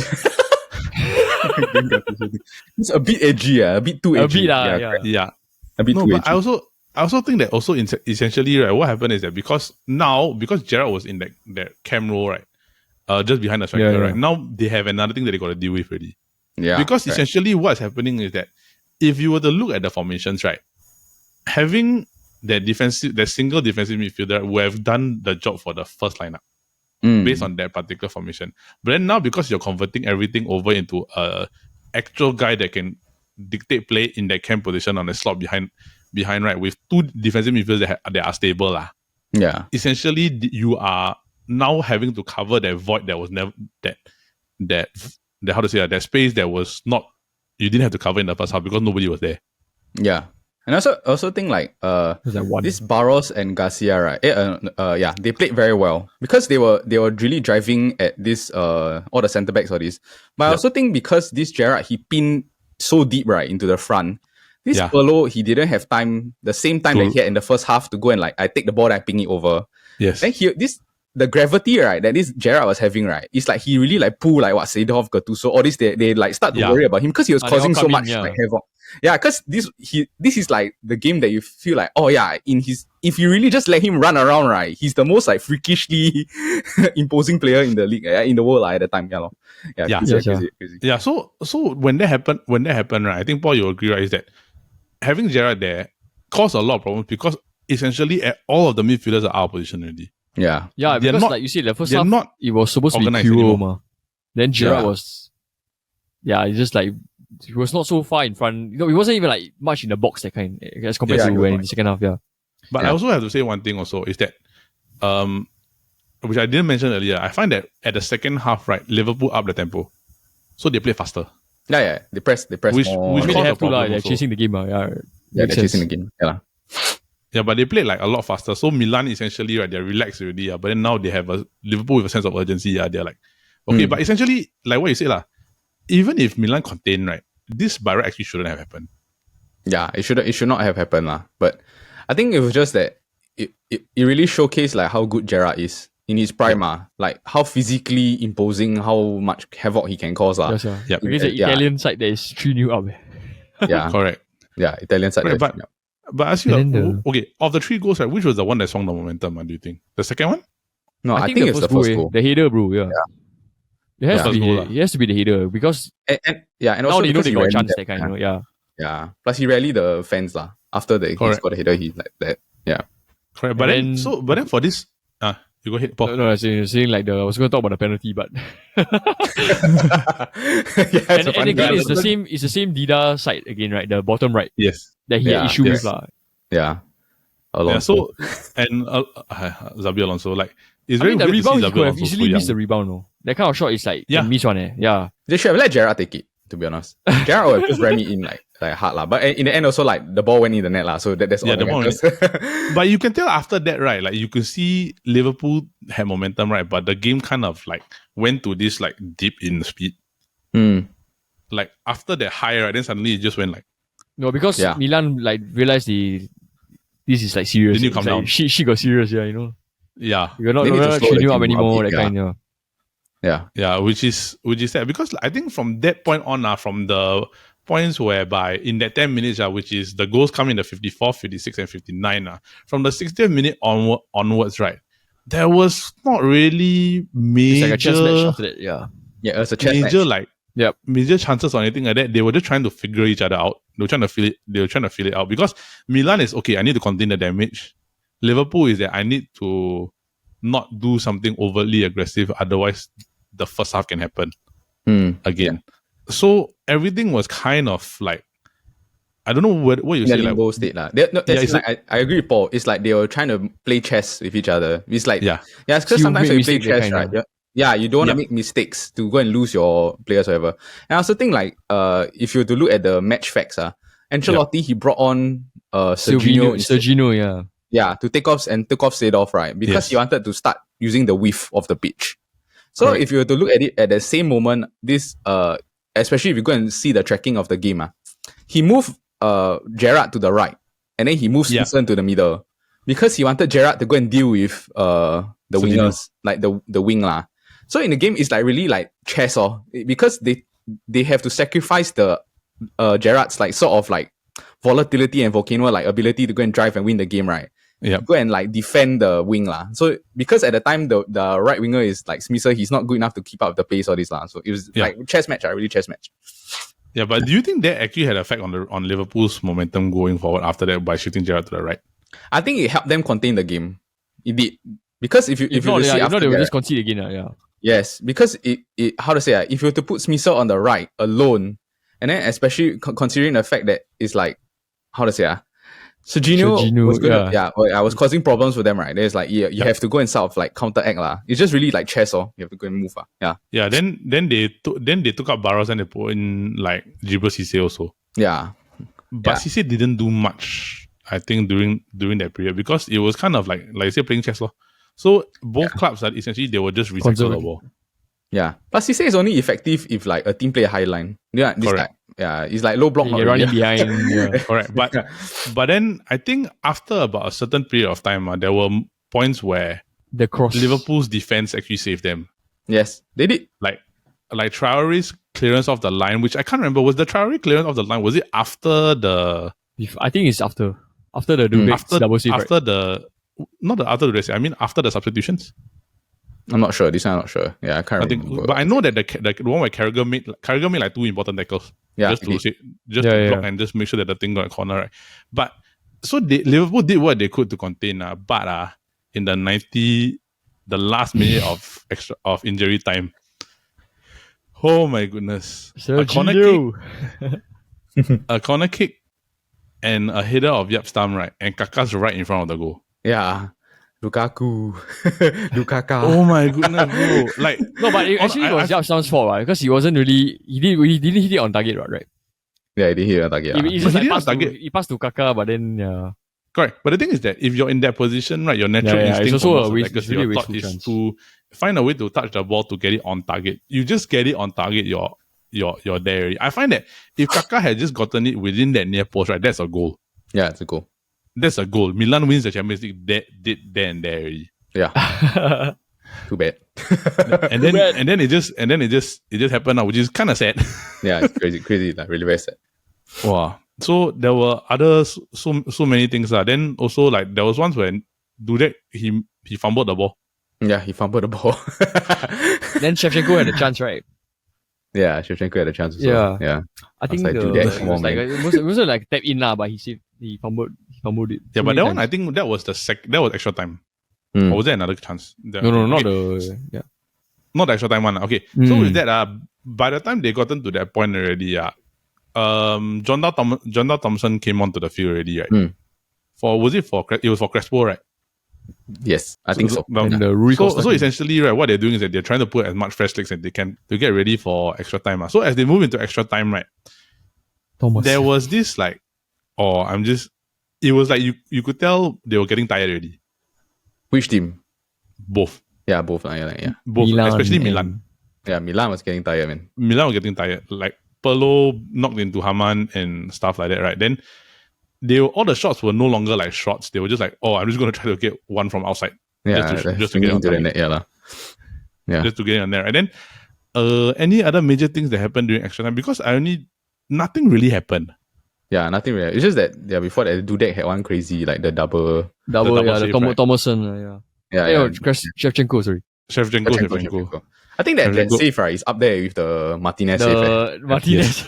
S1: It's a bit edgy, a bit too edgy.
S2: Yeah.
S1: A bit too edgy.
S2: But I also think that also essentially, right, what happened is that because Gerrard was in that cam role, right, just behind the striker, right, now they have another thing that they got to deal with already. Yeah. Because essentially what's happening is that if you were to look at the formations, right, having that single defensive midfielder would have done the job for the first lineup based on that particular formation. But then now because you're converting everything over into a actual guy that can dictate play in that cam position on the slot behind, right, with two defensive midfielders that are stable.
S1: Yeah.
S2: Essentially, you are now having to cover that void that was never, that how to say that space that was not, you didn't have to cover in the first half because nobody was there.
S1: Yeah. And also think like this Barros and Garcia, right? Yeah, they played very well because they were really driving at this all the centre backs or this. But I also think because this Gerrard, he pinned so deep right into the front. This Pirlo, he didn't have time, the same time that he had in the first half to go and like I take the ball and I ping it over.
S2: Yes.
S1: Then the gravity, right, that this Gerrard was having, right, it's like he really like pull like what Seedorf, Gattuso, all this, they like start to worry about him because he was causing so much like havoc. Yeah, because this is like the game that you feel like, oh yeah, if you really just let him run around, right, he's the most like freakishly imposing player in the league, in the world at the time. Crazy.
S2: Yeah. So when that happened, right, I think Paul, you agree, right, is that having Gerrard there caused a lot of problems because essentially all of the midfielders are out of position already.
S1: Yeah.
S3: Yeah, because like you see, the first half, it was supposed to be Puro. Then Gerrard was, it's just like, he was not so far in front. He wasn't even like much in the box, that kind, as compared to when in the second half,
S2: But I also have to say one thing also, is that, which I didn't mention earlier, I find that at the second half, right, Liverpool up the tempo. So they play faster.
S1: Yeah. They press more.
S3: Which they have to, they're chasing the game.
S1: They're chasing the game.
S2: Yeah, but they played like a lot faster. So Milan essentially, right, they're relaxed already. But then now they have Liverpool with a sense of urgency. They're like, okay, but essentially, like what you said, even if Milan contain, right, this by right actually shouldn't have happened.
S1: Yeah, it should not have happened. But I think it was just that it really showcased like how good Gerrard is in his prime. Like how physically imposing, how much havoc he can cause.
S3: Because the Italian side there is 3-0 up.
S1: Yeah.
S2: Correct.
S1: Yeah, Italian side.
S2: Correct, but as you okay, of the 3 goals, right, which was the one that swung the momentum, do you think? The second one?
S1: No, I think it's the first goal.
S3: The header, bro, It has to be the header because
S1: and also
S3: now they know they got a chance, that kind,
S1: Yeah. Plus he rallied the fans after he scored the header, he like that. Yeah.
S2: Correct. But then for this you go ahead, Paul.
S3: No, I was saying like I was going to talk about the penalty, but
S1: and
S3: again, it's the same Dida side again, right? The bottom right.
S2: Yes.
S3: That he had issue with
S1: Yeah.
S2: Alonso. And Xabi Alonso, like it's very
S3: the
S2: weird
S3: rebound
S2: to see
S3: he could have
S2: Xabi
S3: easily missed the rebound. No, that kind of shot is like miss one. Yeah.
S1: They should have let Gerrard take it. To be honest, Gerrard would have just ran me in like hard but in the end also like the ball went in the net so that's all.
S2: The ball but you can tell after that, right? Like you could see Liverpool had momentum, right? But the game kind of like went to this like dip in speed. Like after that high, right? Then suddenly it just went like
S3: because Milan like realized this is like serious.
S2: Then you come down.
S3: She got serious,
S2: Yeah.
S3: You're not 3-0 up anymore. That kind,
S2: Yeah, which is sad because I think from that point on, from the points whereby in that 10 minutes, which is the goals come in the 54th, 56th, and 59th, from the 60th minute onwards, right, there was not really major.
S3: It's like a chess match after that, yeah,
S1: it was a chess
S2: match.
S3: Like
S2: major chances or anything like that. They were just trying to figure each other out. They were trying to feel it out because Milan is okay. I need to contain the damage. Liverpool is that I need to not do something overly aggressive, otherwise the first half can happen again. So everything was kind of like, I don't know what you say.
S1: Limbo state I agree with Paul. It's like they were trying to play chess with each other. It's like because sometimes when you play chess, right? You don't want to make mistakes to go and lose your players, or whatever. And I also think like if you were to look at the match facts, Ancelotti he brought on
S3: Serginho,
S1: to took off Seedorf, right? Because he wanted to start using the width of the pitch. So if you were to look at it at the same moment, this especially if you go and see the tracking of the game, he moved Gerrard to the right, and then he moved Simpson to the middle because he wanted Gerrard to go and deal with the wingers, like the wing . So in the game, it's like really like chess, because they have to sacrifice the Gerrard's like sort of like volatility and volcano like ability to go and drive and win the game, right? Go and like defend the wing . So because at the time the right winger is like Smisser, he's not good enough to keep up the pace or this . So it was like chess match, really chess match.
S2: Yeah, but do you think that actually had an effect on Liverpool's momentum going forward after that by shifting Gerrard to the right?
S1: I think it helped them contain the game. It did. Because if you see after
S3: they will just concede again.
S1: Yes, because it how to say if you were to put Smisser on the right alone, and then especially considering the fact that it's like how to say Serginho was good. I was causing problems for them, right? There's like you have to go and sort of like counteract . It's just really like chess, you have to go and move.
S2: Yeah, then they took up Barros and they put in like Djibril Cissé also.
S1: Yeah.
S2: But CC didn't do much, I think, during that period because it was kind of like you say, playing chess. So both clubs are essentially they were just recycle the ball.
S1: Yeah. Plus CC is only effective if like a team play a high line. Yeah, this
S2: Correct.
S1: Type. It's like low block.
S3: You're running behind. Yeah.
S2: Correct. But then I think after about a certain period of time, there were points where
S3: the cross
S2: Liverpool's defense actually saved them.
S1: Yes, they did.
S2: Like Traore's clearance off the line, which I can't remember. Was the Traore clearance off the line? Was it after the?
S3: I think it's after the double save.
S2: After the I mean after the substitutions.
S1: I'm not sure. This I'm not sure. Yeah, I can't remember.
S2: But I know that the one where Carragher made like 2 important tackles.
S1: Yeah,
S2: just to block and just make sure that the thing got a corner, right? But so Liverpool did what they could to contain. But in the last minute of injury time, oh my goodness! A corner kick, and a header of Yapstam, right? And Kaka's right in front of the goal.
S1: Yeah. Lukaku.
S2: Oh my goodness, bro. Like
S3: no, but it was Yapstam's fault, right? Because he wasn't really he didn't hit it on target, right?
S1: Yeah, he did hit it on target.
S3: He passed to Kaka, but then
S2: correct. But the thing is that if you're in that position, right, your natural instinct
S3: it's also your thought
S2: is to find a way to touch the ball to get it on target. You just get it on target, you're there already. I find that if Kaka had just gotten it within that near post, right, that's a goal.
S1: Yeah, it's a goal.
S2: That's a goal. Milan wins the Champions League there and there already.
S1: Yeah. Too bad.
S2: and then it just happened now, which is kind of sad.
S1: Yeah, it's crazy, like really very sad.
S2: Wow. So there were others, so many things. Then also like there was once when Dudek he fumbled the ball.
S1: Yeah, he fumbled the ball.
S3: Then Shevchenko had a chance, right?
S1: Yeah, Shevchenko had a chance as
S3: well.
S1: Yeah.
S3: I think it was like tap in but he fumbled it.
S2: Yeah, but that one I think that was that was extra time. Or was there another chance?
S3: No, not
S2: the extra time one. Okay. So with that, by the time they gotten to that point already, John Dal Thompson came onto the field already, right? It was for Crespo, right?
S1: Yes, I think so.
S2: So essentially, right, what they're doing is that they're trying to put as much fresh legs as they can to get ready for extra time. So as they move into extra time, right, there was this like, it was like you could tell they were getting tired already.
S1: Which team?
S2: Both.
S1: Yeah, both. Yeah.
S2: Both,
S3: Milan,
S2: especially Milan.
S1: Yeah, Milan was getting tired, man.
S2: Milan was getting tired. Like Pirlo knocked into Haman and stuff like that, right? Then all the shots were no longer like shots. They were just like, I'm just going to try to get one from outside.
S1: Yeah,
S2: just to get into the net. Yeah. Just to get in there. And then any other major things that happened during extra time? Because nothing really happened.
S1: Yeah, nothing really. It's just that before that Dudek had one crazy like the double
S3: save, right? Thomason, Shevchenko, sorry.
S2: Shevchenko.
S1: I think that save, right, is up there with the Martinez save. Right?
S3: Martinez.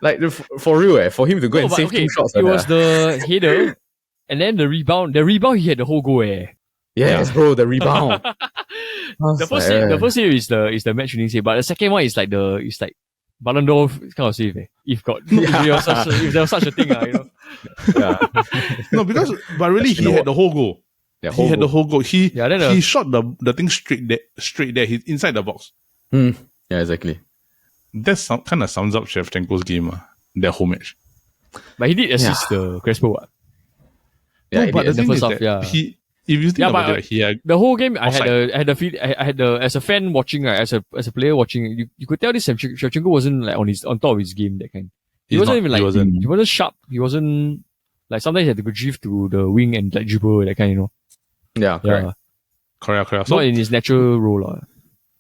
S1: Like for real, for him to go and save 2 shots.
S3: It was the header, and then the rebound. The rebound, he had the whole goal.
S1: Yes, bro, the rebound.
S3: The first save is the match winning save, but the second one is like Ballon d'Or kind of save. If there was such a thing,
S1: Yeah.
S2: No, but really he had the whole goal.
S1: Yeah,
S2: he had the whole goal. He shot the thing straight there. He's inside the box.
S1: Yeah, exactly.
S2: That kind of sums up Shevchenko's game, their whole match.
S3: But he did assist the Crespo.
S2: Yeah, no, but the thing is that if you think about it, he had
S3: the whole game. I had the as a fan watching, as a player watching, you could tell this Shevchenko wasn't like on top of his game, that kind. He wasn't sharp. He wasn't like, sometimes he had to go drift to the wing and like dribble, that kind,
S1: Yeah,
S2: correct.
S3: So, not in his natural role.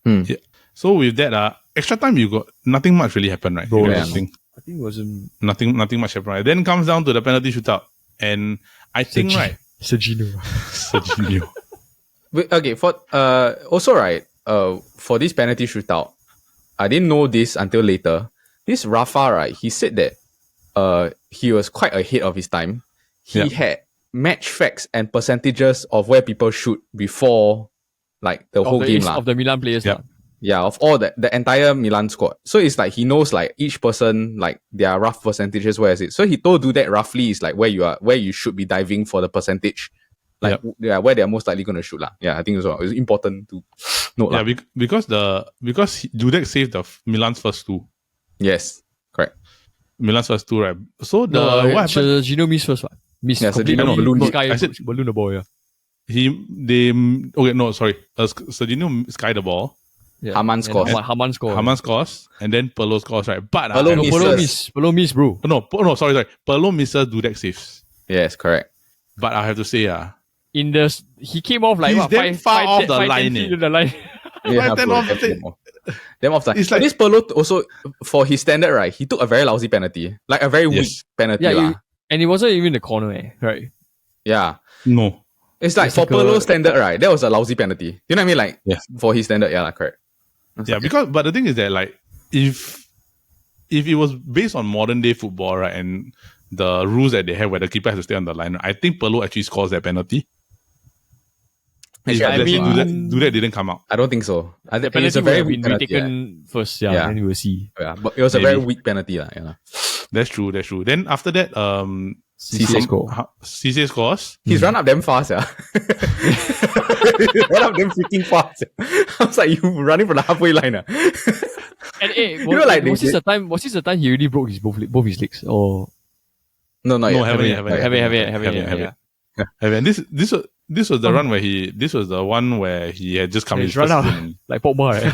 S2: Yeah. So with that, extra time you got nothing much really happened, right?
S3: I think it wasn't
S2: nothing much happened. Right? Then comes down to the penalty shootout, and I think
S3: Serginho.
S1: Okay, for also right, for this penalty shootout, I didn't know this until later. This Rafa, right, he said that he was quite ahead of his time. He had match facts and percentages of where people shoot before like the whole game
S3: of the Milan players.
S1: Yeah, of all the entire Milan squad. So it's like he knows like each person, like their rough percentages, where is it. So he told you that roughly is like where you should be diving for the percentage. Like where they're most likely gonna shoot. Yeah, I think it's important to note.
S2: Yeah, because Dudek saved the Milan's first 2.
S1: Yes, correct.
S2: Milan's first two, right? So what happened?
S3: Sergio missed first one. Missed completely.
S1: Balloon.
S3: I said balloon the ball. Yeah.
S2: Sergio skied the ball.
S1: Yeah. Haman scores.
S3: Haman
S2: scores, and then Pirlo scores, right? But
S3: Pirlo miss, bro.
S2: No, sorry. Pirlo misses Dudek saves.
S1: Yes, correct.
S2: But I have to say,
S3: he came off like
S2: he's far off the line.
S1: Yeah, them off the line. It's like this Pirlo also, for his standard, right? He took a very lousy penalty, like a very weak penalty.
S3: Yeah, and it wasn't even the corner, right?
S1: Yeah.
S2: No.
S1: It's like for Pirlo's standard, right? That was a lousy penalty. You know what I mean? Like, for his standard, correct.
S2: But the thing is that, like, if it was based on modern day football, right, and the rules that they have where the keeper has to stay on the line, I think Pirlo actually scores that penalty. Dudek didn't come out.
S1: I don't think so.
S3: The penalty would have been retaken first, then we will see.
S1: Yeah, but it was a very weak penalty. Yeah.
S2: That's true. Then after that, Cisse scores.
S1: He's run up them fast, yeah. Run up them freaking fast. I was like, you running from the halfway line.
S3: And was this the time he already broke both his legs? Or
S1: no,
S3: haven't yet.
S2: This was the run where this was the one where he had just come in.
S3: Run out like Pogba, right?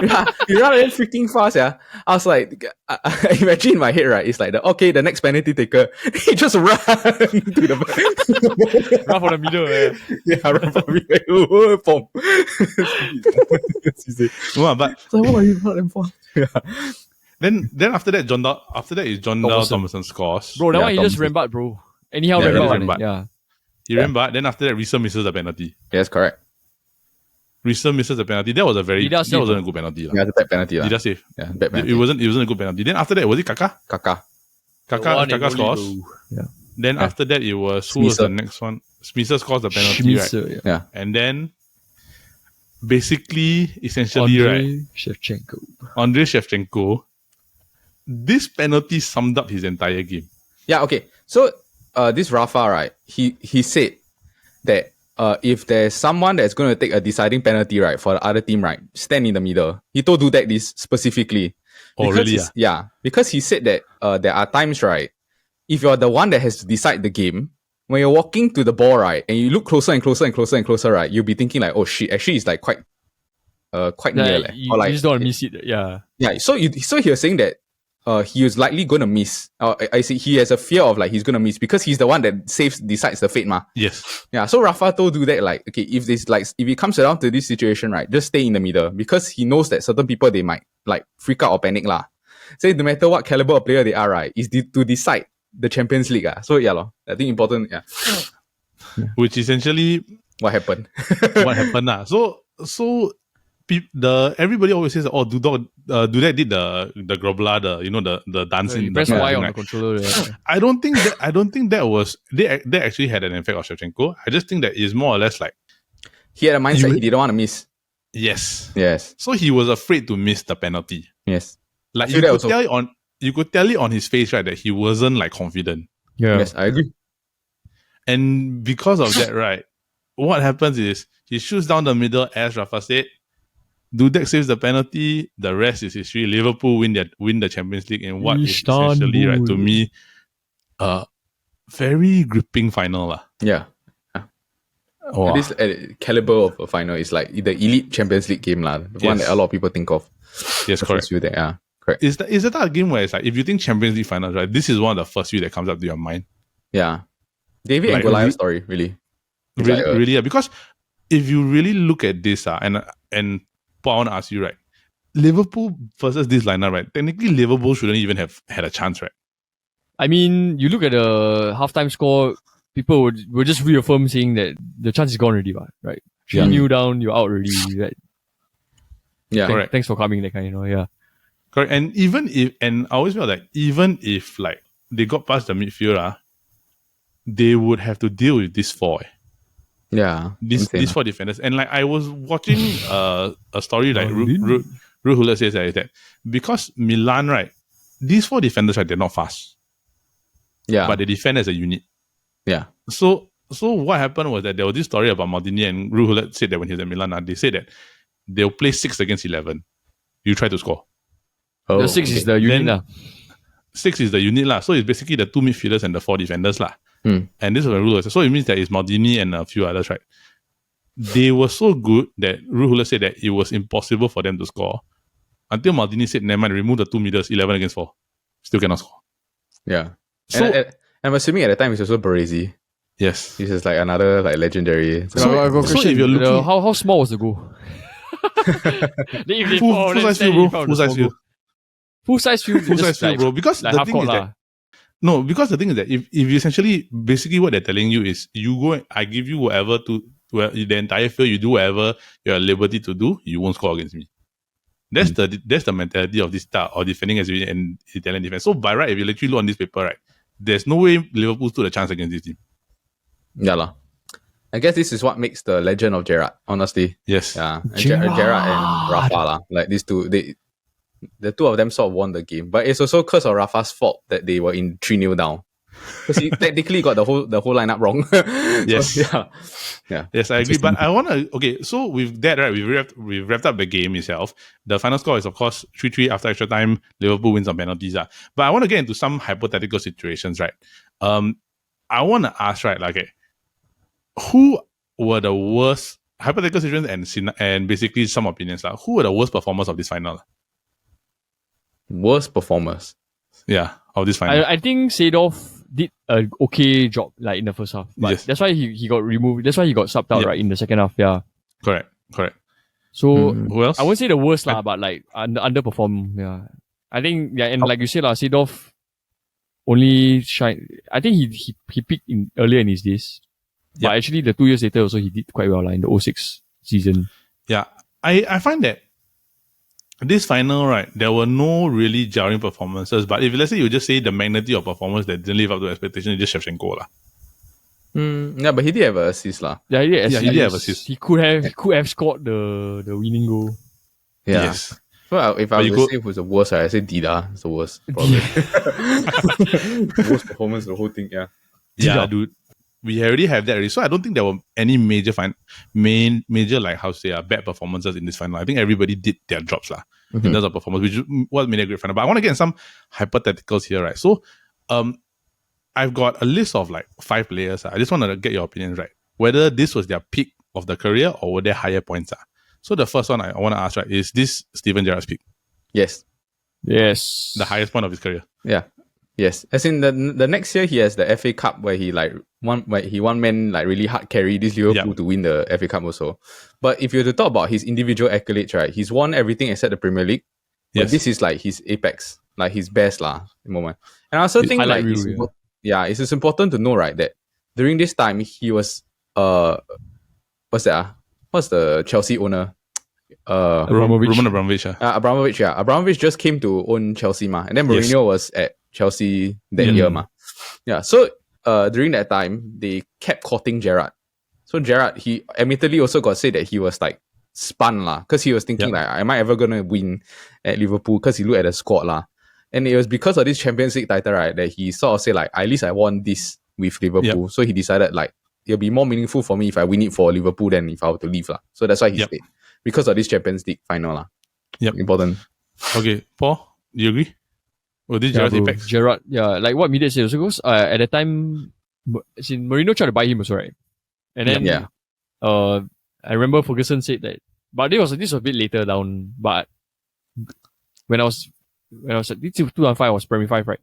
S1: Yeah, he ran out freaking fast, yeah. I was like, I imagine in my head, right? It's like the next penalty taker, he just run to the
S3: run for the middle,
S1: yeah, run for the middle.
S2: But
S1: what are you running for? Yeah.
S2: Then after that, John Dow Thomason scores.
S3: Bro, that one he just ran back, bro. Anyhow, ran back. Yeah.
S2: He ran back. Then after that, Risa misses the penalty.
S1: Yes, correct.
S2: Risa misses the penalty. That wasn't a good penalty.
S1: Yeah, it's a bad penalty.
S2: Did I save?
S1: Yeah, bad penalty.
S2: It wasn't a good penalty. Then after that, was it Kaka?
S1: Kaka
S2: scores.
S1: Yeah.
S2: Then after that, it was who was the next one? Smisser scores the penalty, right?
S1: Yeah.
S2: And then basically, essentially,
S3: Andrei
S2: Shevchenko. This penalty summed up his entire game.
S1: Yeah. Okay. So this Rafa, right? He said that if there's someone that's going to take a deciding penalty, right, for the other team, right, stand in the middle. He told Dudek this specifically.
S2: Oh, really?
S1: Yeah, because he said that there are times, right, if you're the one that has to decide the game, when you're walking to the ball, right, and you look closer and closer and closer and closer, right, you'll be thinking like, oh shit, actually it's like quite near.
S3: You just don't want to miss it. Yeah.
S1: Yeah. So he was saying that he was likely going to miss. I see he has a fear of like he's going to miss because he's the one that decides the fate, ma.
S2: Yes.
S1: Yeah. So Rafa told do that like, okay, if it comes around to this situation, right, just stay in the middle because he knows that certain people they might like freak out or panic lah. So no matter what caliber of player they are, right, is to decide the Champions League. So yeah, I think important. Yeah.
S2: Which essentially
S1: what happened.
S2: So everybody always says, oh, Dudek did the grobla, the dancing.
S3: Press Y on the controller. Yeah.
S2: I don't think that was they actually had an effect on Shevchenko. I just think that it's more or less like
S1: he had a mindset he didn't want to miss.
S2: Yes.
S1: So
S2: he was afraid to miss the penalty.
S1: Yes.
S2: Like you could tell it on his face, right, that he wasn't like confident.
S3: Yeah.
S1: Yes, I agree.
S2: And because of that, right, what happens is he shoots down the middle, as Rafa said. Dudek saves the penalty. The rest is history. Liverpool win the Champions League in what is essentially, right, to me, very gripping final lah.
S1: Yeah. Wow. This caliber of a final is like the elite Champions League game lah. The one that a lot of people think of.
S2: Yes, correct.
S1: Yeah, correct.
S2: Is that a game where it's like if you think Champions League finals, right, this is one of the first few that comes up to your mind.
S1: Yeah. David and Goliath story, really.
S2: Really, yeah. Because if you really look at this, and I want to ask you, right, Liverpool versus this lineup, right, technically Liverpool shouldn't even have had a chance, right?
S3: I mean, you look at the halftime score, people would just reaffirm saying that the chance is gone already, right? 3-0 down, you're out already, right?
S1: Yeah,
S2: correct.
S3: Thanks for coming, that kind, yeah.
S2: Correct. And I always feel like even if like they got past the midfield, they would have to deal with this four.
S1: Yeah,
S2: these four defenders. And like I was watching a story like Ruud Gullit says that because Milan, right, these four defenders, right, they're not fast.
S1: Yeah.
S2: But they defend as a unit.
S1: Yeah.
S2: So what happened was that there was this story about Maldini, and Ruud Gullit said that when he was at Milan, they said that they'll play 6 against 11. You try to score.
S3: The 6 is the unit.
S2: 6 is the unit lah. So it's basically the 2 midfielders and the 4 defenders lah. And this is the rule. So it means that it's Maldini and a few others, right? They were so good that Ruhula said that it was impossible for them to score. Until Maldini said, never mind, remove the 2 meters, 11 against 4. Still cannot score.
S1: Yeah.
S2: So
S1: and I'm assuming at the time it's also Baresi.
S2: yes.
S1: This is like another like legendary.
S3: So
S2: if you're looking,
S3: how small was the goal?
S2: full size field, bro. Full size field.
S3: Full size field.
S2: Full size field, bro. Because
S3: like
S2: the thing is that because the thing is that if you essentially basically what they're telling you is you go, I give you whatever the entire field, you do whatever you're at liberty to do, you won't score against me. That's the mentality of this style or defending as and Italian defense. So by right, if you literally look on this paper, right, there's no way Liverpool stood a chance against this team.
S1: Yeah lah. I guess this is what makes the legend of Gerrard, honestly.
S2: Yes.
S1: Yeah. Gerrard and Rafa lah. Like these two, the two of them sort of won the game. But it's also because of Rafa's fault that they were in 3-0 down. Because he technically got the whole lineup wrong.
S2: Yes.
S1: So, yeah.
S2: Yes, I agree. But I wanna so with that, right, we've wrapped up the game itself. The final score is of course 3-3 after extra time. Liverpool wins on penalties. But I want to get into some hypothetical situations, right? I wanna ask, right, like who were the worst hypothetical situations and basically some opinions. Who were the worst performers of this final?
S1: Worst performers.
S2: Yeah, of this final.
S3: I think Seedorf did an okay job like in the first half. But that's why he got removed. That's why he got subbed out right in the second half. Yeah.
S2: Correct.
S3: So
S2: who else?
S3: I won't say the worst but like underperform. Yeah. I think and like you said Seedorf only shine. I think he peaked earlier in his days. But actually the 2 years later also he did quite well in the 06 season.
S2: Yeah. I find that this final, right, there were no really jarring performances. But if let's say you just say the magnitude of performance that didn't live up to expectations, it's just Shevchenko lah.
S1: Yeah, but he did have an assist lah.
S3: Yeah, he did
S2: have assist.
S3: He could have scored the winning goal.
S1: Yeah.
S2: Yes.
S1: So if I was to say who's the worst, I say Dida is the worst. Probably. Worst performance of the whole thing, yeah.
S2: Yeah, dude. We already have that already. So I don't think there were any major like how to say bad performances in this final. I think everybody did their jobs lah in terms of performance, which was made a great final. But I want to get in some hypotheticals here, right? So I've got a list of like 5 players. I just want to get your opinion, right? Whether this was their peak of the career or were there higher points. So the first one I want to ask, right, is this Steven Gerrard's peak?
S1: Yes.
S2: The highest point of his career.
S1: Yeah. Yes. As in the next year he has the FA Cup where he one man like really hard carry this Liverpool to win the FA Cup also. But if you were to talk about his individual accolades, right, he's won everything except the Premier League. But this is like his apex, like his best lah in the moment. And I also think like it's just important to know, right, that during this time he was what's that? What's the Chelsea owner?
S2: Roman Abramovich.
S1: Abramovich, yeah. Abramovich just came to own Chelsea ma. And then Mourinho was at Chelsea that year ma. Yeah. So during that time, they kept courting Gerrard. So Gerrard, he admittedly also got said that he was like spun lah. Because he was thinking like, am I ever gonna win at Liverpool? Because he looked at the squad lah. And it was because of this Champions League title, right, that he sort of said like, at least I won this with Liverpool. So he decided like, it'll be more meaningful for me if I win it for Liverpool than if I were to leave lah. So that's why he stayed. Because of this Champions League final lah. Important.
S2: Okay, Paul, do you agree? Oh, this Gerrard's apex?
S3: Gerrard, like what Media said also goes, at the time, Mourinho tried to buy him also, right? And then, I remember Ferguson said that, but this was a bit later down, but when I was at 2005, I was primary 5, right?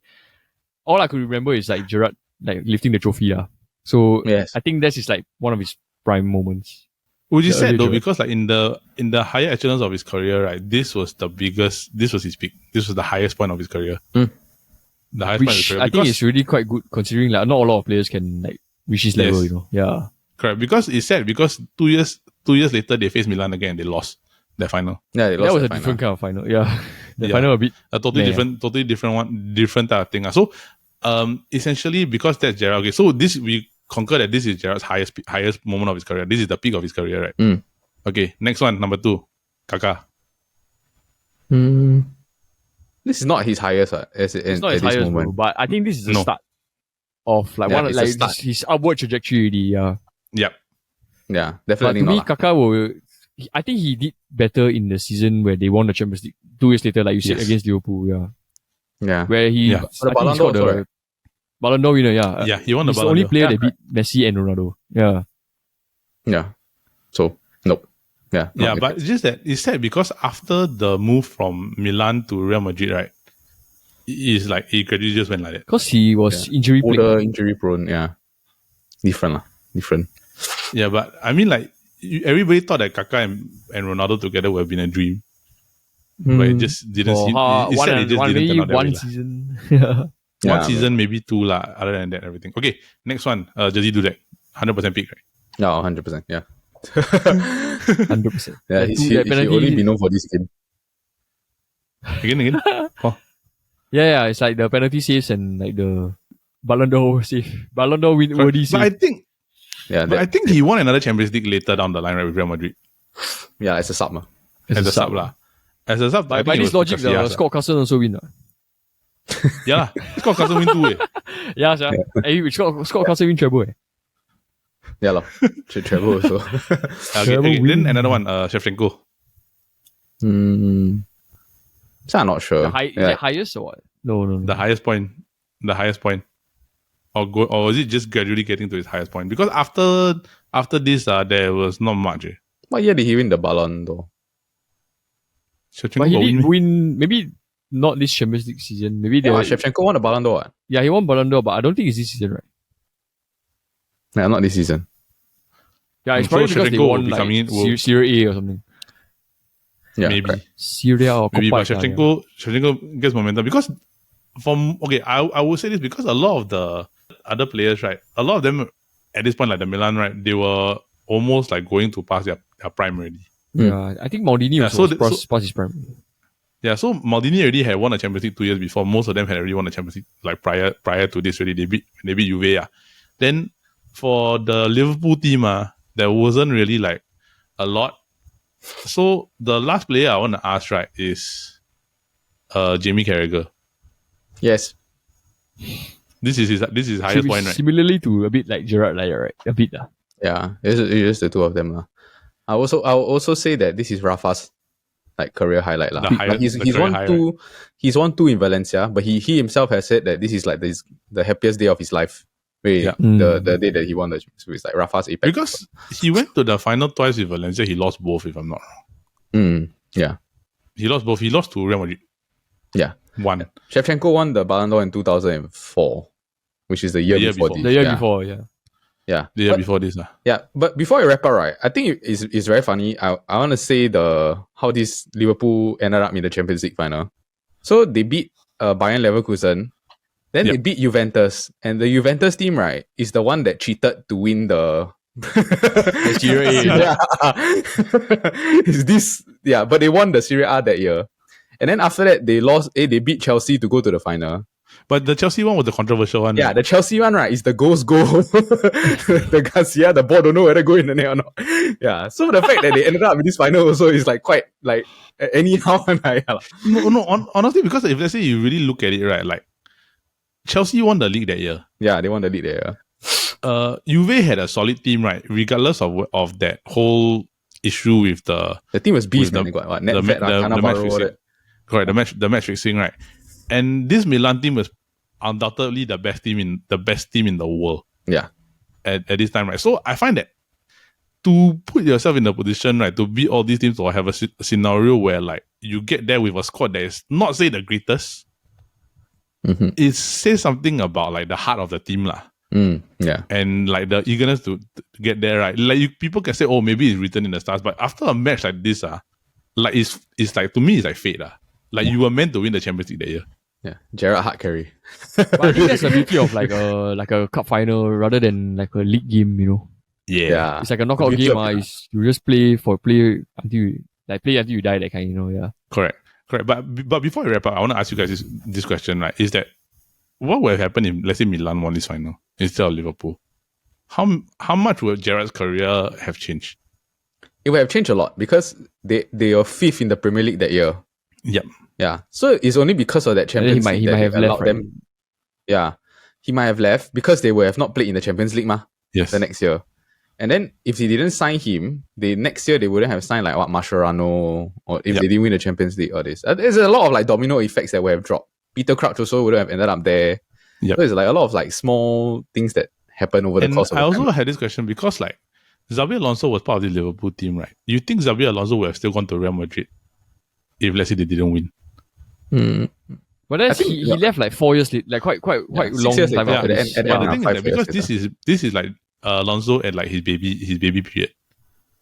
S3: All I could remember is like Gerrard like lifting the trophy. So I think that is like one of his prime moments.
S2: Which is sad though, because like in the higher echelons of his career, right, this was his peak. This was the highest point of his career. The highest point of his career.
S3: I think it's really quite good considering like not a lot of players can like reach his level, you know. Yeah.
S2: Correct. Because it's sad because 2 years later they faced Milan again and they lost that final.
S1: Yeah, they lost.
S3: That was a different kind of final. Yeah. The final a bit
S2: totally different type of thing. So essentially because that's Gerrard. Okay, so this we concur that this is Gerrard's highest moment of his career. This is the peak of his career, right? Okay, next one, number 2, Kaka.
S1: This is not his highest
S3: it's not his highest moment. Bro, but I think this is the start of like his upward trajectory already.
S1: Yeah, definitely.
S3: But to me, Kaka I think he did better in the season where they won the Champions League 2 years later, like you said, against Liverpool.
S1: Yeah.
S3: where he
S2: Yeah.
S1: The
S3: I think
S1: Ballon
S3: he
S1: d'Or
S3: scored
S1: also,
S3: the
S1: right?
S3: Ballon d'Or winner. Yeah,
S2: Yeah, he won the
S3: He's the
S2: Ballon
S3: only
S2: d'Or.
S3: player
S1: Yeah,
S3: that beat Messi and Ronaldo. Yeah.
S1: Yeah. So, nope. Yeah. not
S2: Yeah,
S1: the
S2: but
S1: case.
S2: it's just that it's sad because after the move from Milan to Real Madrid, right, it's like he gradually just went like that.
S3: Because he was injury plagued.
S1: Older, injury prone. Yeah. Different. Different.
S2: Yeah, but I mean, like, everybody thought that Kaka and Ronaldo together would have been a dream. But it just didn't seem. It's sad it just didn't turn out that way.
S3: One season.
S2: One
S1: Yeah,
S2: season, maybe two lah. Other than that, everything. Okay, next one. Jersey Dudek. 100% pick, right?
S1: No, 100%. Yeah.
S3: 100%.
S1: Yeah, he only be known for this game.
S2: Again. Oh.
S3: Yeah, it's like the penalty saves and like the Ballon d'Or save. Ballon d'Or worthy
S2: But I
S3: save.
S2: think,
S1: Yeah,
S2: but I think he won another Champions League later down the line, right, with Real Madrid.
S1: yeah, it's a sub.
S2: As a sub lah. As a sub, I
S3: By
S2: think it
S3: this
S2: was
S3: logic, the
S2: Casillas,
S3: Scott Carson also win.
S2: Yeah lah. Scott Carson win too.
S3: Yeah, sir. Hey, Scott Carson win treble.
S1: Yeah, lah. Travel also.
S2: Okay. Then another one, Shevchenko.
S1: So I'm not sure.
S3: Is it highest or what? No.
S2: The highest point. Or is it just gradually getting to his highest point? Because after this, there was not much.
S1: What year did he win the Ballon d'Or?
S2: Shevchenko
S3: But he
S2: got
S3: did win, maybe not this Champions League season. Maybe they
S1: Shevchenko won the Ballon d'Or.
S3: Yeah, he won Ballon d'Or, but I don't think it's this season, right?
S1: Yeah, not this season.
S3: Yeah, it's
S2: So
S3: probably because they
S2: Shevchenko
S3: won
S2: will
S3: like
S2: be coming-
S3: Serie A or something.
S1: Yeah,
S2: maybe.
S1: correct.
S3: Serie A or
S2: Maybe,
S3: Coppa
S2: but
S3: Italia.
S2: Shevchenko gets momentum because I would say this because a lot of the other players, right, a lot of them at this point, like the Milan, right, they were almost like going to pass their prime already.
S3: Yeah, I think Maldini
S2: Yeah,
S3: was past his prime.
S2: Yeah, so Maldini already had won a Champions League 2 years before. Most of them had already won a Champions League like prior to this. Already they beat Juve. Then for the Liverpool team, there wasn't really like a lot. So the last player I want to ask, right, is Jamie Carragher.
S1: Yes.
S2: This is his highest point, right?
S3: Similarly to a bit like Gerrard, like, right? A bit.
S1: Yeah, it's the two of them. I'll also say that this is Rafa's like career highlight. He's won two in Valencia, but he himself has said that this is like the happiest day of his life. The day that he won the Champions League is like Rafa's apex.
S2: Because he went to the final twice with Valencia, he lost both, if I'm not wrong.
S1: Yeah.
S2: He lost both. He lost to Real Madrid.
S1: Yeah.
S2: One.
S1: Shevchenko won the Ballon d'Or in 2004, which is the year before this.
S3: The year before, yeah.
S1: Yeah.
S2: The year before this.
S1: Yeah, but before I wrap up, right, I think it's very funny. I want to say how this Liverpool ended up in the Champions League final. So they beat Bayern Leverkusen, then they beat Juventus, and the Juventus team, right, is the one that cheated to win the
S3: Serie A.
S1: Is this? Yeah, but they won the Serie A that year, and then after that they lost. They beat Chelsea to go to the final.
S2: But the Chelsea one was the controversial one.
S1: Yeah, the Chelsea one, right, is the ghost goal. The Garcia, the ball don't know whether go in the net or not. Yeah, so the fact that they ended up in this final also is like quite like anyhow.
S2: No, honestly, because if let's say you really look at it, right, like Chelsea won the league that year.
S1: Yeah, they won the league there.
S2: Juve had a solid team, right, regardless of that whole issue with the
S1: team was beast, man.
S2: The,
S1: they got
S2: the match fixing. Correct, the match fixing, right. And this Milan team was undoubtedly the best team in the world.
S1: Yeah.
S2: At this time, right? So I find that to put yourself in a position, right, to beat all these teams or have a scenario where like you get there with a squad that is not say the greatest, it says something about like the heart of the team, lah.
S1: Yeah.
S2: And like the eagerness to get there, right? Like people can say, oh, maybe it's written in the stars, but after a match like this, like it's like, to me, it's like fate, Like you were meant to win the Champions League that year.
S1: Yeah, Gerrard hard carry.
S3: But I think that's the beauty of like a cup final rather than like a league game, you know.
S2: Yeah.
S3: It's like a knockout game. You just play until you die, that kind, you know. Yeah.
S2: Correct. But before I wrap up, I want to ask you guys this question, right? Is that what would have happened if, let's say, Milan won this final instead of Liverpool? How much would Gerrard's career have changed?
S1: It would have changed a lot because they were fifth in the Premier League that year.
S2: Yep.
S1: Yeah. So it's only because of that Champions League
S3: he might have left them.
S1: Yeah. He might have left because they would have not played in the Champions League
S2: Yes.
S1: the next year. And then if they didn't sign him, next year they wouldn't have signed like Mascherano, or if they didn't win the Champions League or this. There's a lot of like domino effects that would have dropped. Peter Crouch also wouldn't have ended up there.
S2: Yep.
S1: So it's like a lot of like small things that happen over the course of
S2: I
S1: the
S2: also
S1: time.
S2: had this question because like Xabi Alonso was part of the Liverpool team, right? You think Xabi Alonso would have still gone to Real Madrid if, let's say, they didn't win?
S3: But then he left like 4 years later, like quite long
S1: 6 years
S3: time
S1: later,
S3: after this.
S1: at the
S2: But
S1: end,
S2: the thing is
S1: 5
S2: that
S1: years
S2: because
S1: later.
S2: this is like Alonso at like his baby period.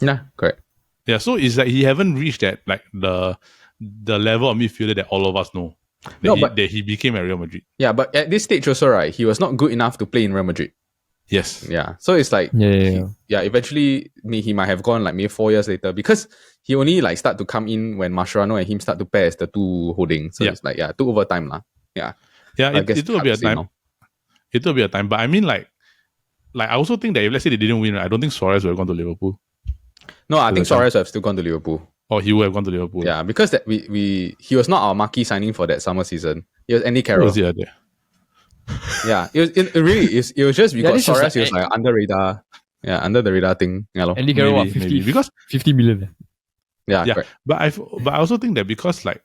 S1: Yeah, correct.
S2: Yeah, so it's like he haven't reached that like the level of midfielder that all of us know. That he became at Real Madrid.
S1: Yeah, but at this stage also, right, he was not good enough to play in Real Madrid.
S2: Yes.
S1: Yeah. So it's like eventually he might have gone like maybe 4 years later because he only like start to come in when Mascherano and him start to pair as the two holding. So it's like took over time lah. Yeah.
S2: Yeah, it took a bit of time. It took a bit of time. But I mean like I also think that if let's say they didn't win, right, I don't think Suarez would have gone to Liverpool.
S1: No, I think Suarez would have still gone to Liverpool.
S2: Oh, he would have gone to Liverpool.
S1: Yeah, because that he was not our marquee signing for that summer season. It was Andy Carroll.
S2: Was he there?
S1: Yeah, it was just because Suarez was like under radar. Yeah, under the radar thing. Yeah,
S3: Andy Carroll, maybe because 50 million.
S1: Yeah. Correct.
S2: But I also think that because like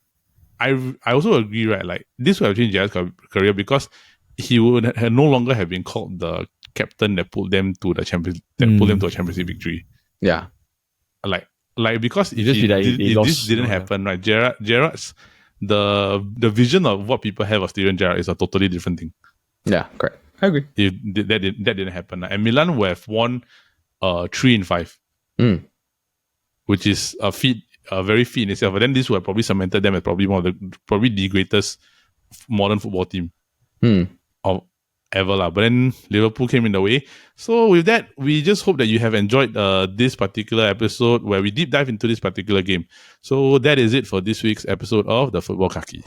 S2: I also agree, right? Like this would have changed Gerrard's career because he would no longer have been called the captain that pulled them to the Champions League victory.
S1: Yeah.
S2: Like because if this didn't happen, right? Gerrard's the vision of what people have of Steven Gerrard is a totally different thing.
S1: Yeah, correct. I agree.
S2: If that didn't happen, and Milan would have won 3 in 5, which is a feat, very feat in itself. But then this would have probably cemented them as probably the greatest modern football team of ever lah. But then Liverpool came in the way. So with that, we just hope that you have enjoyed this particular episode where we deep dive into this particular game. So that is it for this week's episode of the Futbol Kaki.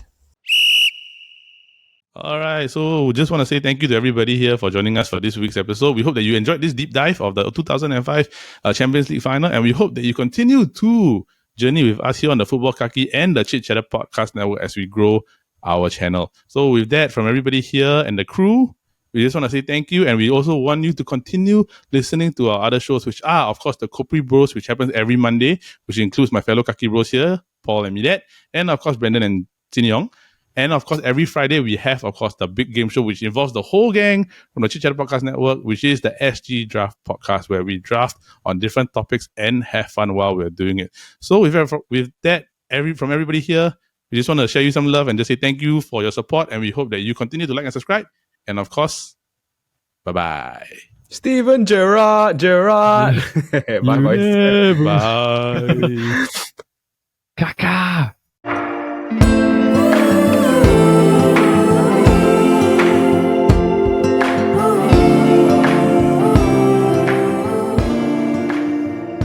S2: Alright, so we just want to say thank you to everybody here for joining us for this week's episode. We hope that you enjoyed this deep dive of the 2005 Champions League final, and we hope that you continue to journey with us here on the Futbol Kaki and the Chit Podcast Network as we grow our channel. So with that, from everybody here and the crew, we just want to say thank you, and we also want you to continue listening to our other shows, which are, of course, the Kopri Bros, which happens every Monday, which includes my fellow Kaki Bros here, Paul and Milet, and of course, Brendan and Jin Yong. And of course, every Friday we have, of course, the big game show, which involves the whole gang from the Chit Chat Podcast Network, which is the SG Draft Podcast, where we draft on different topics and have fun while we're doing it. So with that, from everybody here, we just want to share you some love and just say thank you for your support, and we hope that you continue to like and subscribe. And of course, bye-bye.
S1: Steven Gerrard. Bye.
S2: Bye.
S3: Kaka.